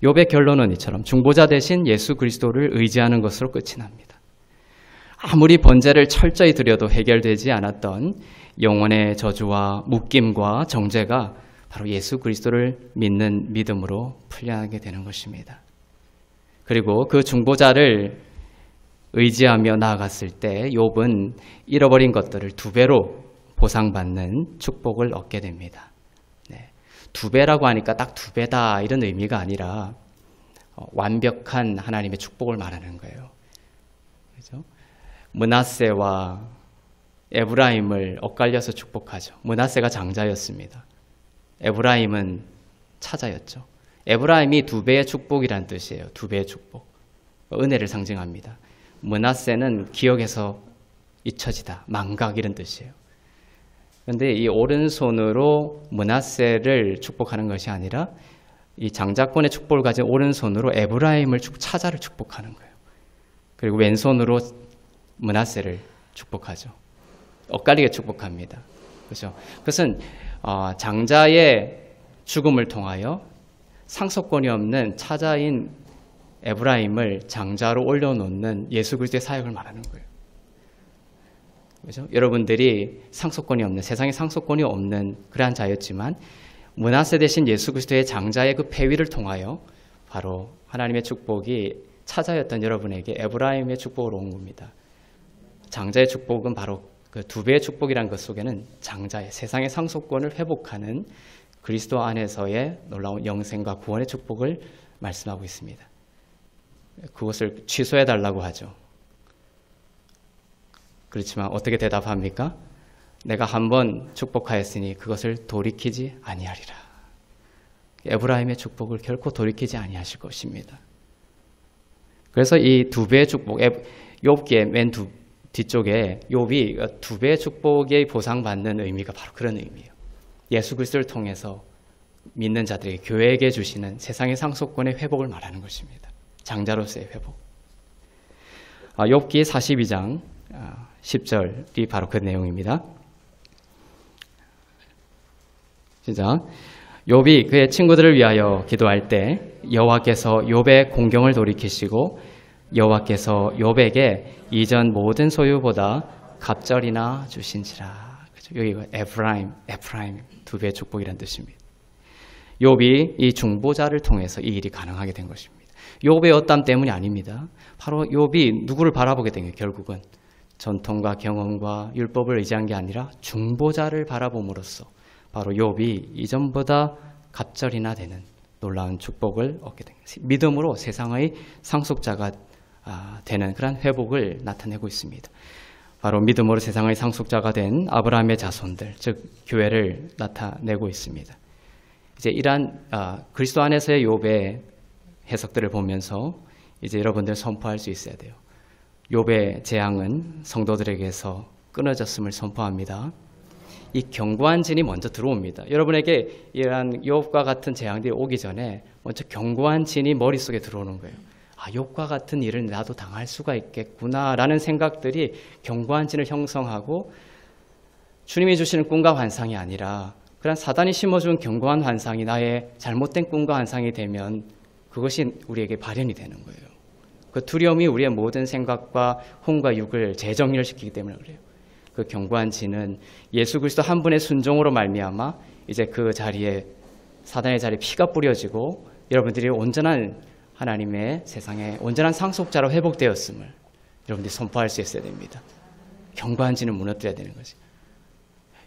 욥의 결론은 이처럼 중보자 대신 예수 그리스도를 의지하는 것으로 끝이 납니다. 아무리 번제를 철저히 드려도 해결되지 않았던 영혼의 저주와 묶임과 정죄가 바로 예수 그리스도를 믿는 믿음으로 풀려나게 되는 것입니다. 그리고 그 중보자를 의지하며 나아갔을 때 욥은 잃어버린 것들을 2배로 보상받는 축복을 얻게 됩니다. 네. 2배라고 하니까 딱 2배다 이런 의미가 아니라 완벽한 하나님의 축복을 말하는 거예요. 그렇죠? 므낫세와 에브라임을 엇갈려서 축복하죠. 므낫세가 장자였습니다. 에브라임은 차자였죠. 에브라임이 두 배의 축복이란 뜻이에요. 두 배의 축복. 은혜를 상징합니다. 므낫세는 기억에서 잊혀지다, 망각 이런 뜻이에요. 그런데 이 오른손으로 므낫세를 축복하는 것이 아니라 이 장자권의 축복을 가진 오른손으로 에브라임을 차자를 축복하는 거예요. 그리고 왼손으로 므낫세를 축복하죠. 엇갈리게 축복합니다. 그렇죠? 그것은 장자의 죽음을 통하여 상속권이 없는 차자인 에브라임을 장자로 올려놓는 예수 그리스도의 사역을 말하는 거예요. 그렇죠? 여러분들이 상속권이 없는, 세상에 상속권이 없는 그러한 자였지만 므낫세 대신 예수 그리스도의 장자의 그 폐위를 통하여 바로 하나님의 축복이 차자였던 여러분에게 에브라임의 축복으로 온 겁니다. 장자의 축복은 바로 그 두 배의 축복이라는 것 속에는 장자의 세상의 상속권을 회복하는 그리스도 안에서의 놀라운 영생과 구원의 축복을 말씀하고 있습니다. 그것을 취소해달라고 하죠. 그렇지만 어떻게 대답합니까? 내가 한번 축복하였으니 그것을 돌이키지 아니하리라. 에브라임의 축복을 결코 돌이키지 아니하실 것입니다. 그래서 이 두 배의 축복, 욥기의 맨 뒤쪽에 욥이 두 배의 축복에 보상받는 의미가 바로 그런 의미예요. 예수 그리스도를 통해서 믿는 자들에게, 교회에게 주시는 세상의 상속권의 회복을 말하는 것입니다. 장자로서의 회복. 욥기 42장 10절이 바로 그 내용입니다. 시작. 욥이 그의 친구들을 위하여 기도할 때 여호와께서 욥의 공경을 돌이키시고 여호와께서 욥에게 이전 모든 소유보다 갑절이나 주신지라. 여기 에프라임 두 배의 축복이라는 뜻입니다. 욥이 이 중보자를 통해서 이 일이 가능하게 된 것입니다. 욥의 어땀 때문이 아닙니다. 바로 욥이 누구를 바라보게 된 거예요. 결국은 전통과 경험과 율법을 의지한 게 아니라 중보자를 바라봄으로써 바로 욥이 이전보다 갑절이나 되는 놀라운 축복을 얻게 된 거예요. 믿음으로 세상의 상속자가 되는 그런 회복을 나타내고 있습니다. 바로 믿음으로 세상의 상속자가 된 아브라함의 자손들, 즉 교회를 나타내고 있습니다. 이제 이러한 그리스도 안에서의 욥의 해석들을 보면서 이제 여러분들 선포할 수 있어야 돼요. 욥의 재앙은 성도들에게서 끊어졌음을 선포합니다. 이 견고한 진이 먼저 들어옵니다. 여러분에게 이러한 욥과 같은 재앙들이 오기 전에 먼저 견고한 진이 머릿속에 들어오는 거예요. 욥과 같은 일을 나도 당할 수가 있겠구나라는 생각들이 견고한 진을 형성하고 주님이 주시는 꿈과 환상이 아니라 그런 사단이 심어준 견고한 환상이 나의 잘못된 꿈과 환상이 되면 그것이 우리에게 발현이 되는 거예요. 그 두려움이 우리의 모든 생각과 혼과 육을 재정리를 시키기 때문에 그래요. 그 견고한 진은 예수 그리스도 한 분의 순종으로 말미암아 이제 그 자리에 사단의 자리에 피가 뿌려지고 여러분들이 온전한 하나님의 세상에 온전한 상속자로 회복되었음을 여러분들이 선포할 수 있어야 됩니다. 견고한 진을 무너뜨려야 되는 거죠.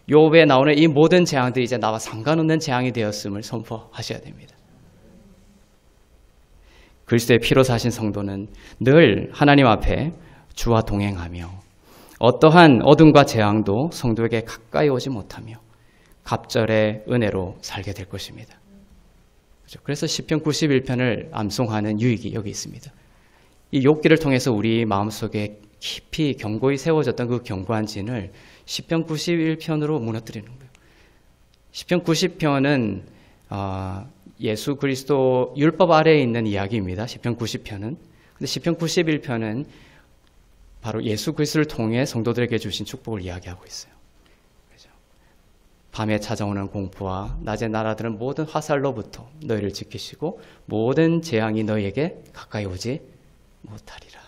욥에 나오는 이 모든 재앙들이 이제 나와 상관없는 재앙이 되었음을 선포하셔야 됩니다. 그리스도의 피로 사신 성도는 늘 하나님 앞에 주와 동행하며 어떠한 어둠과 재앙도 성도에게 가까이 오지 못하며 갑절의 은혜로 살게 될 것입니다. 그래서 시편 91편을 암송하는 유익이 여기 있습니다. 이 욥기를 통해서 우리 마음속에 깊이 견고히 세워졌던 그 견고한 진을 시편 91편으로 무너뜨리는 거예요. 시편 90편은 예수 그리스도 율법 아래에 있는 이야기입니다. 시편 90편은. 근데 시편 91편은 바로 예수 그리스도를 통해 성도들에게 주신 축복을 이야기하고 있어요. 그렇죠? 밤에 찾아오는 공포와 낮에 날아드는 모든 화살로부터 너희를 지키시고 모든 재앙이 너희에게 가까이 오지 못하리라.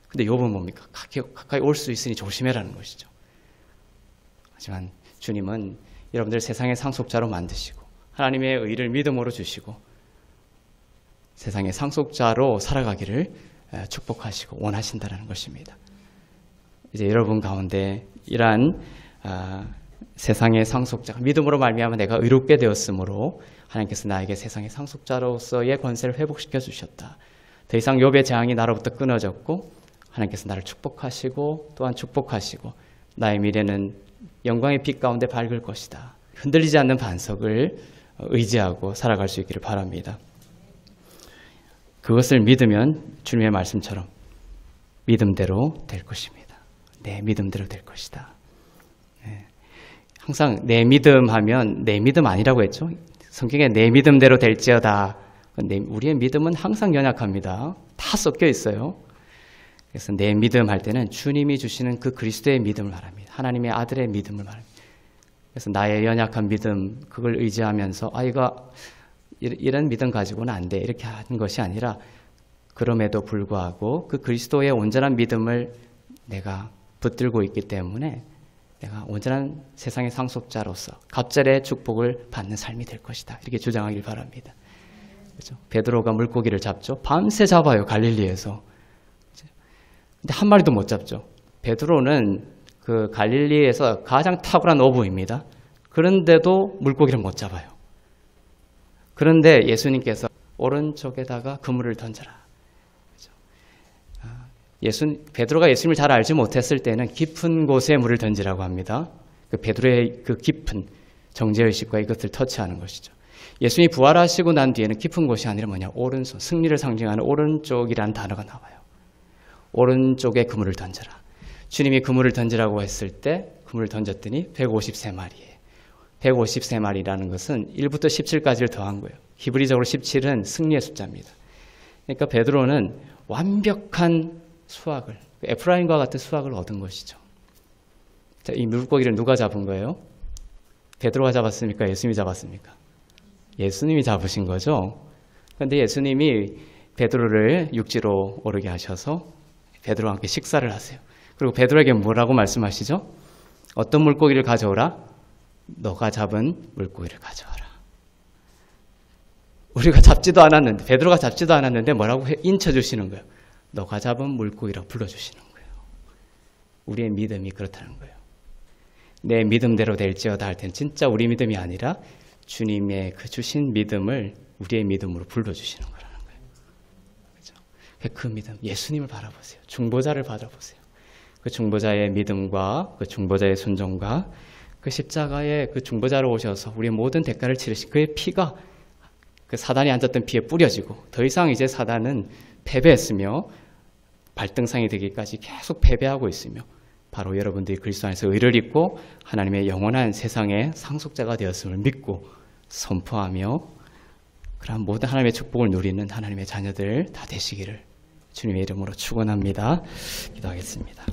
근데 욥은 뭡니까? 가까이 올 수 있으니 조심해라는 것이죠. 하지만 주님은 여러분들 세상의 상속자로 만드시고 하나님의 의를 믿음으로 주시고 세상의 상속자로 살아가기를 축복하시고 원하신다는 것입니다. 이제 여러분 가운데 이러한 세상의 상속자, 믿음으로 말미암아 내가 의롭게 되었으므로 하나님께서 나에게 세상의 상속자로서의 권세를 회복시켜 주셨다. 더 이상 욥의 재앙이 나로부터 끊어졌고 하나님께서 나를 축복하시고 또한 축복하시고 나의 미래는 영광의 빛 가운데 밝을 것이다. 흔들리지 않는 반석을 의지하고 살아갈 수 있기를 바랍니다. 그것을 믿으면 주님의 말씀처럼 믿음대로 될 것입니다. 내 믿음대로 될 것이다. 네. 항상 내 믿음 하면 내 믿음 아니라고 했죠. 성경에 내 믿음대로 될지어다. 우리의 믿음은 항상 연약합니다. 다 섞여 있어요. 그래서 내 믿음 할 때는 주님이 주시는 그 그리스도의 믿음을 말합니다. 하나님의 아들의 믿음을 말합니다. 그래서 나의 연약한 믿음, 그걸 의지하면서 이거 이런 믿음 가지고는 안 돼, 이렇게 하는 것이 아니라, 그럼에도 불구하고 그 그리스도의 온전한 믿음을 내가 붙들고 있기 때문에 내가 온전한 세상의 상속자로서 갑절의 축복을 받는 삶이 될 것이다. 이렇게 주장하길 바랍니다. 그렇죠? 베드로가 물고기를 잡죠. 밤새 잡아요, 갈릴리에서. 근데 한 마리도 못 잡죠. 베드로는 그 갈릴리에서 가장 탁월한 어부입니다. 그런데도 물고기를 못 잡아요. 그런데 예수님께서 오른쪽에다가 그물을 던져라. 베드로가 예수님을 잘 알지 못했을 때는 깊은 곳에 물을 던지라고 합니다. 그 베드로의 그 깊은 정죄의식과 이것을 터치하는 것이죠. 예수님이 부활하시고 난 뒤에는 깊은 곳이 아니라 뭐냐, 오른손, 승리를 상징하는 오른쪽이라는 단어가 나와요. 오른쪽에 그물을 던져라. 주님이 그물을 던지라고 했을 때 그물을 던졌더니 153마리예요. 153마리라는 것은 1부터 17까지를 더한 거예요. 히브리적으로 17은 승리의 숫자입니다. 그러니까 베드로는 완벽한 수확을, 에프라임과 같은 수확을 얻은 것이죠. 자, 이 물고기를 누가 잡은 거예요? 베드로가 잡았습니까? 예수님이 잡았습니까? 예수님이 잡으신 거죠. 그런데 예수님이 베드로를 육지로 오르게 하셔서 베드로와 함께 식사를 하세요. 그리고 베드로에게 뭐라고 말씀하시죠? 어떤 물고기를 가져오라? 너가 잡은 물고기를 가져와라. 우리가 잡지도 않았는데, 베드로가 잡지도 않았는데 뭐라고 인쳐주시는 거예요? 너가 잡은 물고기라고 불러주시는 거예요. 우리의 믿음이 그렇다는 거예요. 내 믿음대로 될지어다 할 때는 진짜 우리 믿음이 아니라 주님의 그 주신 믿음을 우리의 믿음으로 불러주시는 거라는 거예요. 그렇죠? 그 믿음, 예수님을 바라보세요. 중보자를 바라보세요. 그 중보자의 믿음과 그 중보자의 순종과 그 십자가에 그 중보자로 오셔서 우리의 모든 대가를 치르신 그의 피가 그 사단이 앉았던 피에 뿌려지고, 더 이상 이제 사단은 패배했으며 발등상이 되기까지 계속 패배하고 있으며, 바로 여러분들이 그리스도 안에서 의를 입고 하나님의 영원한 세상의 상속자가 되었음을 믿고 선포하며 그러한 모든 하나님의 축복을 누리는 하나님의 자녀들 다 되시기를 주님의 이름으로 축원합니다. 기도하겠습니다.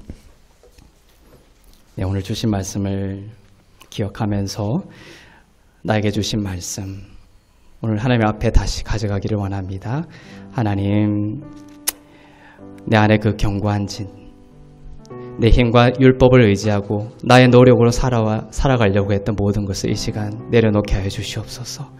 네, 오늘 주신 말씀을 기억하면서 나에게 주신 말씀 오늘 하나님 앞에 다시 가져가기를 원합니다. 하나님, 내 안에 그 견고한 진, 내 힘과 율법을 의지하고 나의 노력으로 살아가려고 했던 모든 것을 이 시간 내려놓게 하여 주시옵소서.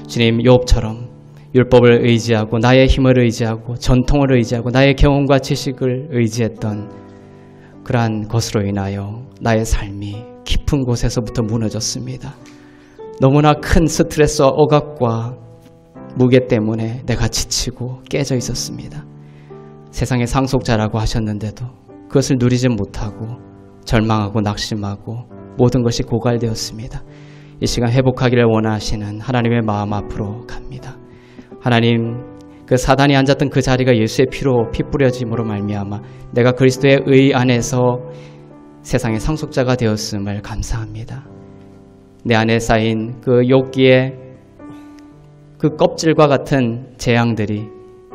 주님, 욥처럼 율법을 의지하고 나의 힘을 의지하고 전통을 의지하고 나의 경험과 지식을 의지했던 그러한 것으로 인하여 나의 삶이 깊은 곳에서부터 무너졌습니다. 너무나 큰 스트레스와 억압과 무게 때문에 내가 지치고 깨져 있었습니다. 세상의 상속자라고 하셨는데도 그것을 누리지 못하고 절망하고 낙심하고 모든 것이 고갈되었습니다. 이 시간 회복하기를 원하시는 하나님의 마음 앞으로 갑니다. 하나님, 그 사단이 앉았던 그 자리가 예수의 피로 피 뿌려짐으로 말미암아 내가 그리스도의 의 안에서 세상의 상속자가 되었음을 감사합니다. 내 안에 쌓인 그 욕기의 그 껍질과 같은 재앙들이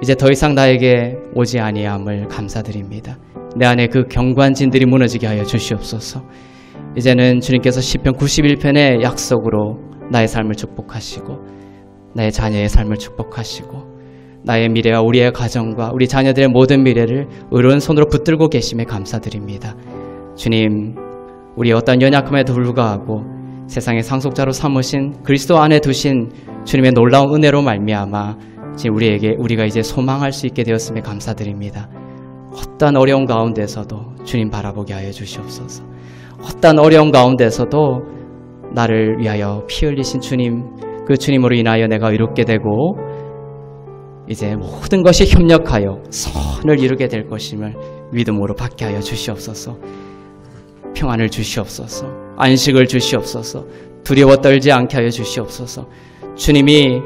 이제 더 이상 나에게 오지 아니함을 감사드립니다. 내 안에 그 견고한 진들이 무너지게 하여 주시옵소서. 이제는 주님께서 시편 91편의 약속으로 나의 삶을 축복하시고 나의 자녀의 삶을 축복하시고 나의 미래와 우리의 가정과 우리 자녀들의 모든 미래를 의로운 손으로 붙들고 계심에 감사드립니다. 주님, 우리의 어떤 연약함에도 불구하고 세상의 상속자로 삼으신 그리스도 안에 두신 주님의 놀라운 은혜로 말미암아 지금 우리가 이제 소망할 수 있게 되었음에 감사드립니다. 어떤 어려운 가운데서도 주님 바라보게 하여 주시옵소서. 어떤 어려운 가운데서도 나를 위하여 피 흘리신 주님, 그 주님으로 인하여 내가 의롭게 되고 이제 모든 것이 협력하여 선을 이루게 될 것임을 믿음으로 받게 하여 주시옵소서. 평안을 주시옵소서. 안식을 주시옵소서. 두려워 떨지 않게 하여 주시옵소서. 주님이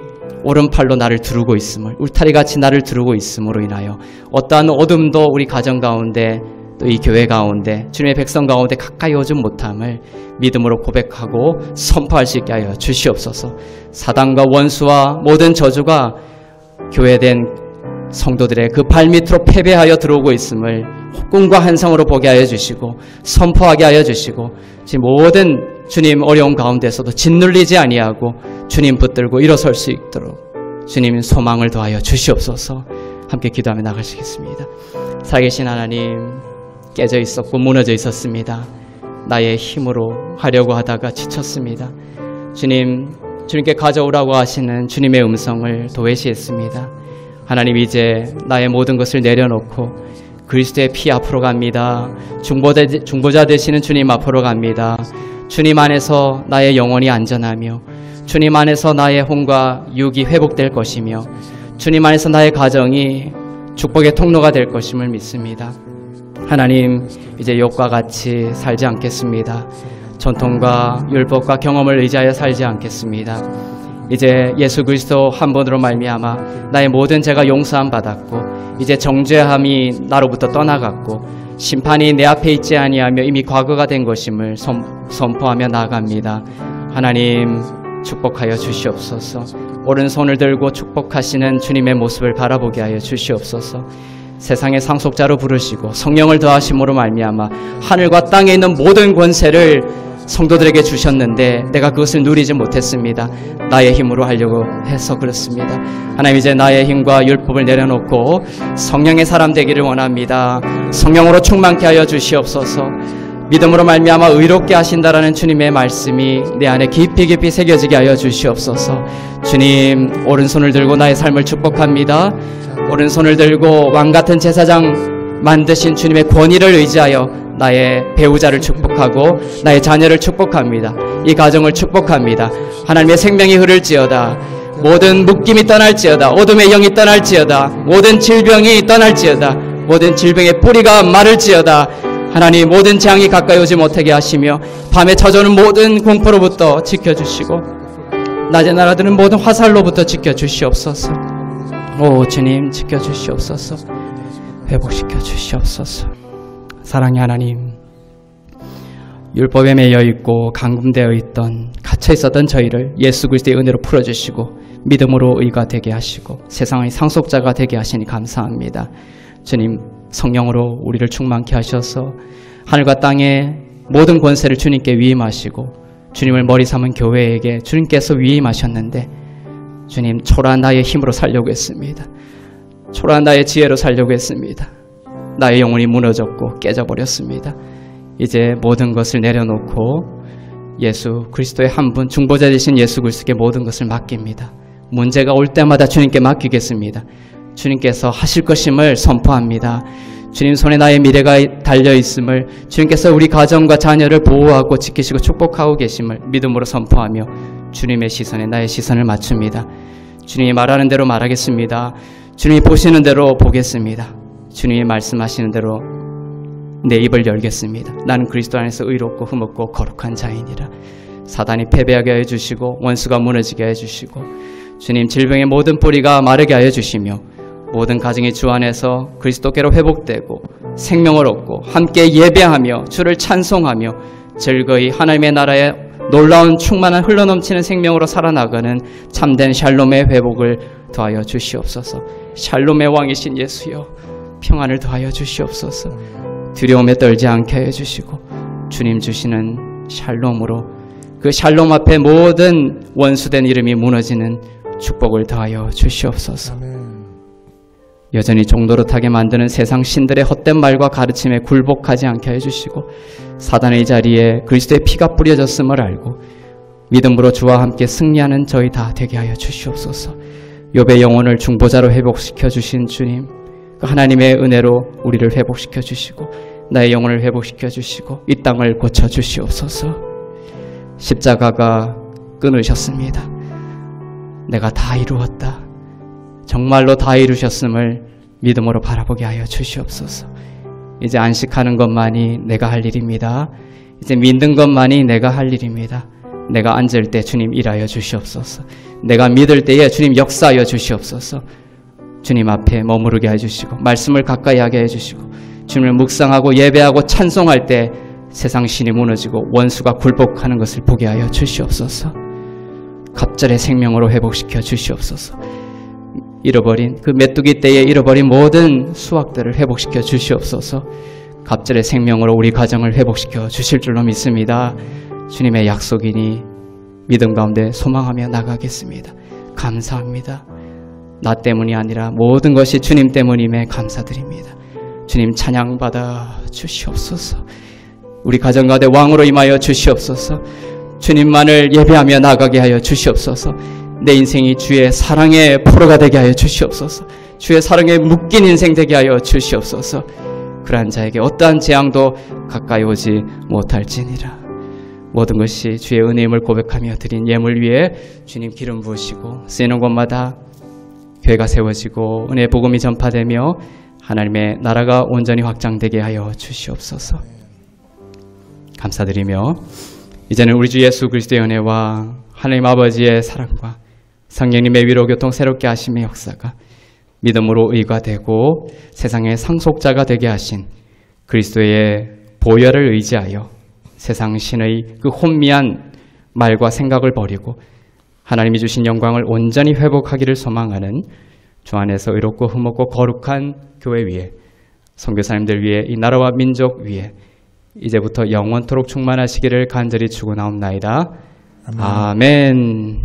오른팔로 나를 두르고 있음을, 울타리같이 나를 두르고 있음으로 인하여 어떠한 어둠도 우리 가정 가운데 또 이 교회 가운데 주님의 백성 가운데 가까이 오지 못함을 믿음으로 고백하고 선포할 수 있게 하여 주시옵소서. 사단과 원수와 모든 저주가 교회된 성도들의 그 발밑으로 패배하여 들어오고 있음을 꿈과 환상으로 보게 하여 주시고 선포하게 하여 주시고 지금 모든 주님 어려운 가운데서도 짓눌리지 아니하고 주님 붙들고 일어설 수 있도록 주님 소망을 더하여 주시옵소서. 함께 기도하며 나가시겠습니다. 살아계신 하나님, 깨져 있었고 무너져 있었습니다. 나의 힘으로 하려고 하다가 지쳤습니다. 주님께 가져오라고 하시는 주님의 음성을 도외시했습니다. 하나님, 이제 나의 모든 것을 내려놓고 그리스도의 피 앞으로 갑니다. 중보자 되시는 주님 앞으로 갑니다. 주님 안에서 나의 영혼이 안전하며 주님 안에서 나의 혼과 육이 회복될 것이며 주님 안에서 나의 가정이 축복의 통로가 될 것임을 믿습니다. 하나님, 이제 욥과 같이 살지 않겠습니다. 전통과 율법과 경험을 의지하여 살지 않겠습니다. 이제 예수 그리스도 한 분으로 말미암아 나의 모든 죄가 용서함 받았고 이제 정죄함이 나로부터 떠나갔고 심판이 내 앞에 있지 아니하며 이미 과거가 된 것임을 선포하며 나아갑니다. 하나님, 축복하여 주시옵소서. 오른손을 들고 축복하시는 주님의 모습을 바라보게 하여 주시옵소서. 세상의 상속자로 부르시고 성령을 더하심으로 말미암아 하늘과 땅에 있는 모든 권세를 성도들에게 주셨는데 내가 그것을 누리지 못했습니다. 나의 힘으로 하려고 해서 그렇습니다. 하나님, 이제 나의 힘과 율법을 내려놓고 성령의 사람 되기를 원합니다. 성령으로 충만케 하여 주시옵소서. 믿음으로 말미암아 의롭게 하신다라는 주님의 말씀이 내 안에 깊이 깊이 새겨지게 하여 주시옵소서. 주님, 오른손을 들고 나의 삶을 축복합니다. 오른손을 들고 왕같은 제사장 만드신 주님의 권위를 의지하여 나의 배우자를 축복하고 나의 자녀를 축복합니다. 이 가정을 축복합니다. 하나님의 생명이 흐를지어다. 모든 묶임이 떠날지어다. 어둠의 영이 떠날지어다. 모든 질병이 떠날지어다. 모든 질병의 뿌리가 마를지어다. 하나님, 모든 재앙이 가까이 오지 못하게 하시며 밤에 찾아오는 모든 공포로부터 지켜주시고 낮에 날아드는 모든 화살로부터 지켜주시옵소서. 오 주님, 지켜주시옵소서. 회복시켜 주시옵소서. 사랑의 하나님, 율법에 매여 있고 감금되어 있던 갇혀 있었던 저희를 예수 그리스도의 은혜로 풀어주시고 믿음으로 의가 되게 하시고 세상의 상속자가 되게 하시니 감사합니다. 주님, 성령으로 우리를 충만케 하셔서 하늘과 땅의 모든 권세를 주님께 위임하시고 주님을 머리 삼은 교회에게 주님께서 위임하셨는데 주님, 초라한 나의 힘으로 살려고 했습니다. 초라한 나의 지혜로 살려고 했습니다. 나의 영혼이 무너졌고 깨져버렸습니다. 이제 모든 것을 내려놓고 예수 그리스도의 한 분, 중보자 되신 예수 그리스도께 모든 것을 맡깁니다. 문제가 올 때마다 주님께 맡기겠습니다. 주님께서 하실 것임을 선포합니다. 주님 손에 나의 미래가 달려있음을, 주님께서 우리 가정과 자녀를 보호하고 지키시고 축복하고 계심을 믿음으로 선포하며 주님의 시선에 나의 시선을 맞춥니다. 주님이 말하는 대로 말하겠습니다. 주님이 보시는 대로 보겠습니다. 주님이 말씀하시는 대로 내 입을 열겠습니다. 나는 그리스도 안에서 의롭고 흠없고 거룩한 자이니라. 사단이 패배하게 하여 주시고 원수가 무너지게 하여 주시고 주님, 질병의 모든 뿌리가 마르게 하여 주시며 모든 가정이 주 안에서 그리스도께로 회복되고 생명을 얻고 함께 예배하며 주를 찬송하며 즐거이 하나님의 나라에 놀라운 충만한 흘러넘치는 생명으로 살아나가는 참된 샬롬의 회복을 더하여 주시옵소서. 샬롬의 왕이신 예수여, 평안을 더하여 주시옵소서. 두려움에 떨지 않게 하여 주시고 주님 주시는 샬롬으로 그 샬롬 앞에 모든 원수된 이름이 무너지는 축복을 더하여 주시옵소서. 여전히 종노릇하게 만드는 세상 신들의 헛된 말과 가르침에 굴복하지 않게 해주시고 사단의 자리에 그리스도의 피가 뿌려졌음을 알고 믿음으로 주와 함께 승리하는 저희 다 되게 하여 주시옵소서. 욥의 영혼을 중보자로 회복시켜 주신 주님, 그 하나님의 은혜로 우리를 회복시켜 주시고 나의 영혼을 회복시켜 주시고 이 땅을 고쳐 주시옵소서. 십자가가 끊으셨습니다. 내가 다 이루었다. 정말로 다 이루셨음을 믿음으로 바라보게 하여 주시옵소서. 이제 안식하는 것만이 내가 할 일입니다. 이제 믿는 것만이 내가 할 일입니다. 내가 앉을 때 주님 일하여 주시옵소서. 내가 믿을 때에 주님 역사하여 주시옵소서. 주님 앞에 머무르게 해주시고 말씀을 가까이 하게 해주시고 주님을 묵상하고 예배하고 찬송할 때 세상 신이 무너지고 원수가 굴복하는 것을 보게 하여 주시옵소서. 갑절의 생명으로 회복시켜 주시옵소서. 잃어버린 그 메뚜기 때에 잃어버린 모든 수확들을 회복시켜 주시옵소서. 갑절의 생명으로 우리 가정을 회복시켜 주실 줄로 믿습니다. 주님의 약속이니 믿음 가운데 소망하며 나가겠습니다. 감사합니다. 나 때문이 아니라 모든 것이 주님 때문임에 감사드립니다. 주님 찬양받아 주시옵소서. 우리 가정 가운데 왕으로 임하여 주시옵소서. 주님만을 예배하며 나가게 하여 주시옵소서. 내 인생이 주의 사랑의 포로가 되게 하여 주시옵소서. 주의 사랑에 묶인 인생 되게 하여 주시옵소서. 그러한 자에게 어떠한 재앙도 가까이 오지 못할지니라. 모든 것이 주의 은혜임을 고백하며 드린 예물 위에 주님 기름 부으시고 쓰이는 곳마다 교회가 세워지고 은혜의 복음이 전파되며 하나님의 나라가 온전히 확장되게 하여 주시옵소서. 감사드리며 이제는 우리 주 예수 그리스도의 은혜와 하나님 아버지의 사랑과 성령님의 위로 교통 새롭게 하심의 역사가 믿음으로 의가 되고 세상의 상속자가 되게 하신 그리스도의 보혈을 의지하여 세상 신의 그 혼미한 말과 생각을 버리고 하나님이 주신 영광을 온전히 회복하기를 소망하는 주 안에서 의롭고 흠없고 거룩한 교회 위에 선교사님들 위에 이 나라와 민족 위에 이제부터 영원토록 충만하시기를 간절히 축원하옵나이다. 아멘.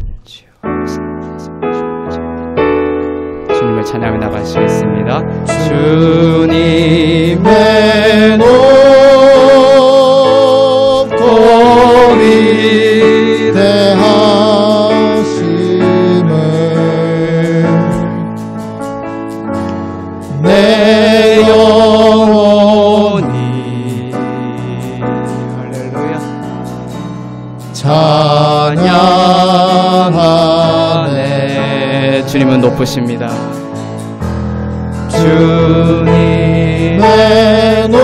주님을 찬양해 나가시겠습니다. 주님의 높고 위대하심을 내 영혼이 할렐루야 찬양하네. 주님은 높으십니다. 주님의 높고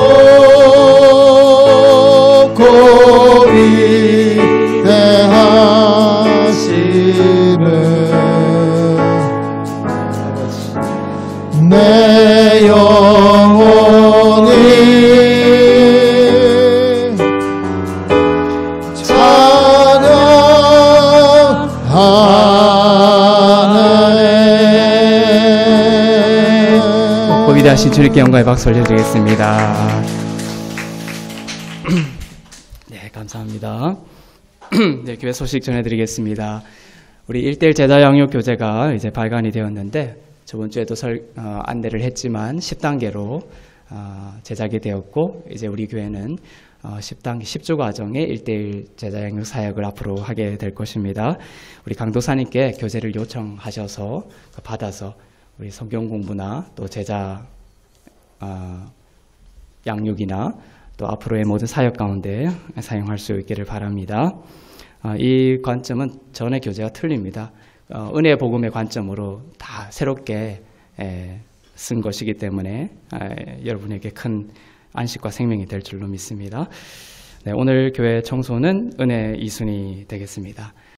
위대하심을 내 영혼이 찬양하네. 위대하신 주님께 영광의 박수 올려드리겠습니다. 네, 감사합니다. 네, 교회 소식 전해드리겠습니다. 우리 1:1 제자 양육 교재가 이제 발간이 되었는데 저번 주에도 안내를 했지만 10단계로 제작이 되었고 이제 우리 교회는 10단계 10주 과정의 1:1 제자 양육 사역을 앞으로 하게 될 것입니다. 우리 강도사님께 교재를 요청하셔서 받아서 우리 성경 공부나 또 제자 양육이나 또 앞으로의 모든 사역 가운데 사용할 수 있기를 바랍니다. 이 관점은 전의 교재와 틀립니다. 은혜 복음의 관점으로 다 새롭게 쓴 것이기 때문에 여러분에게 큰 안식과 생명이 될 줄로 믿습니다. 네, 오늘 교회 청소는 은혜 2순위 되겠습니다.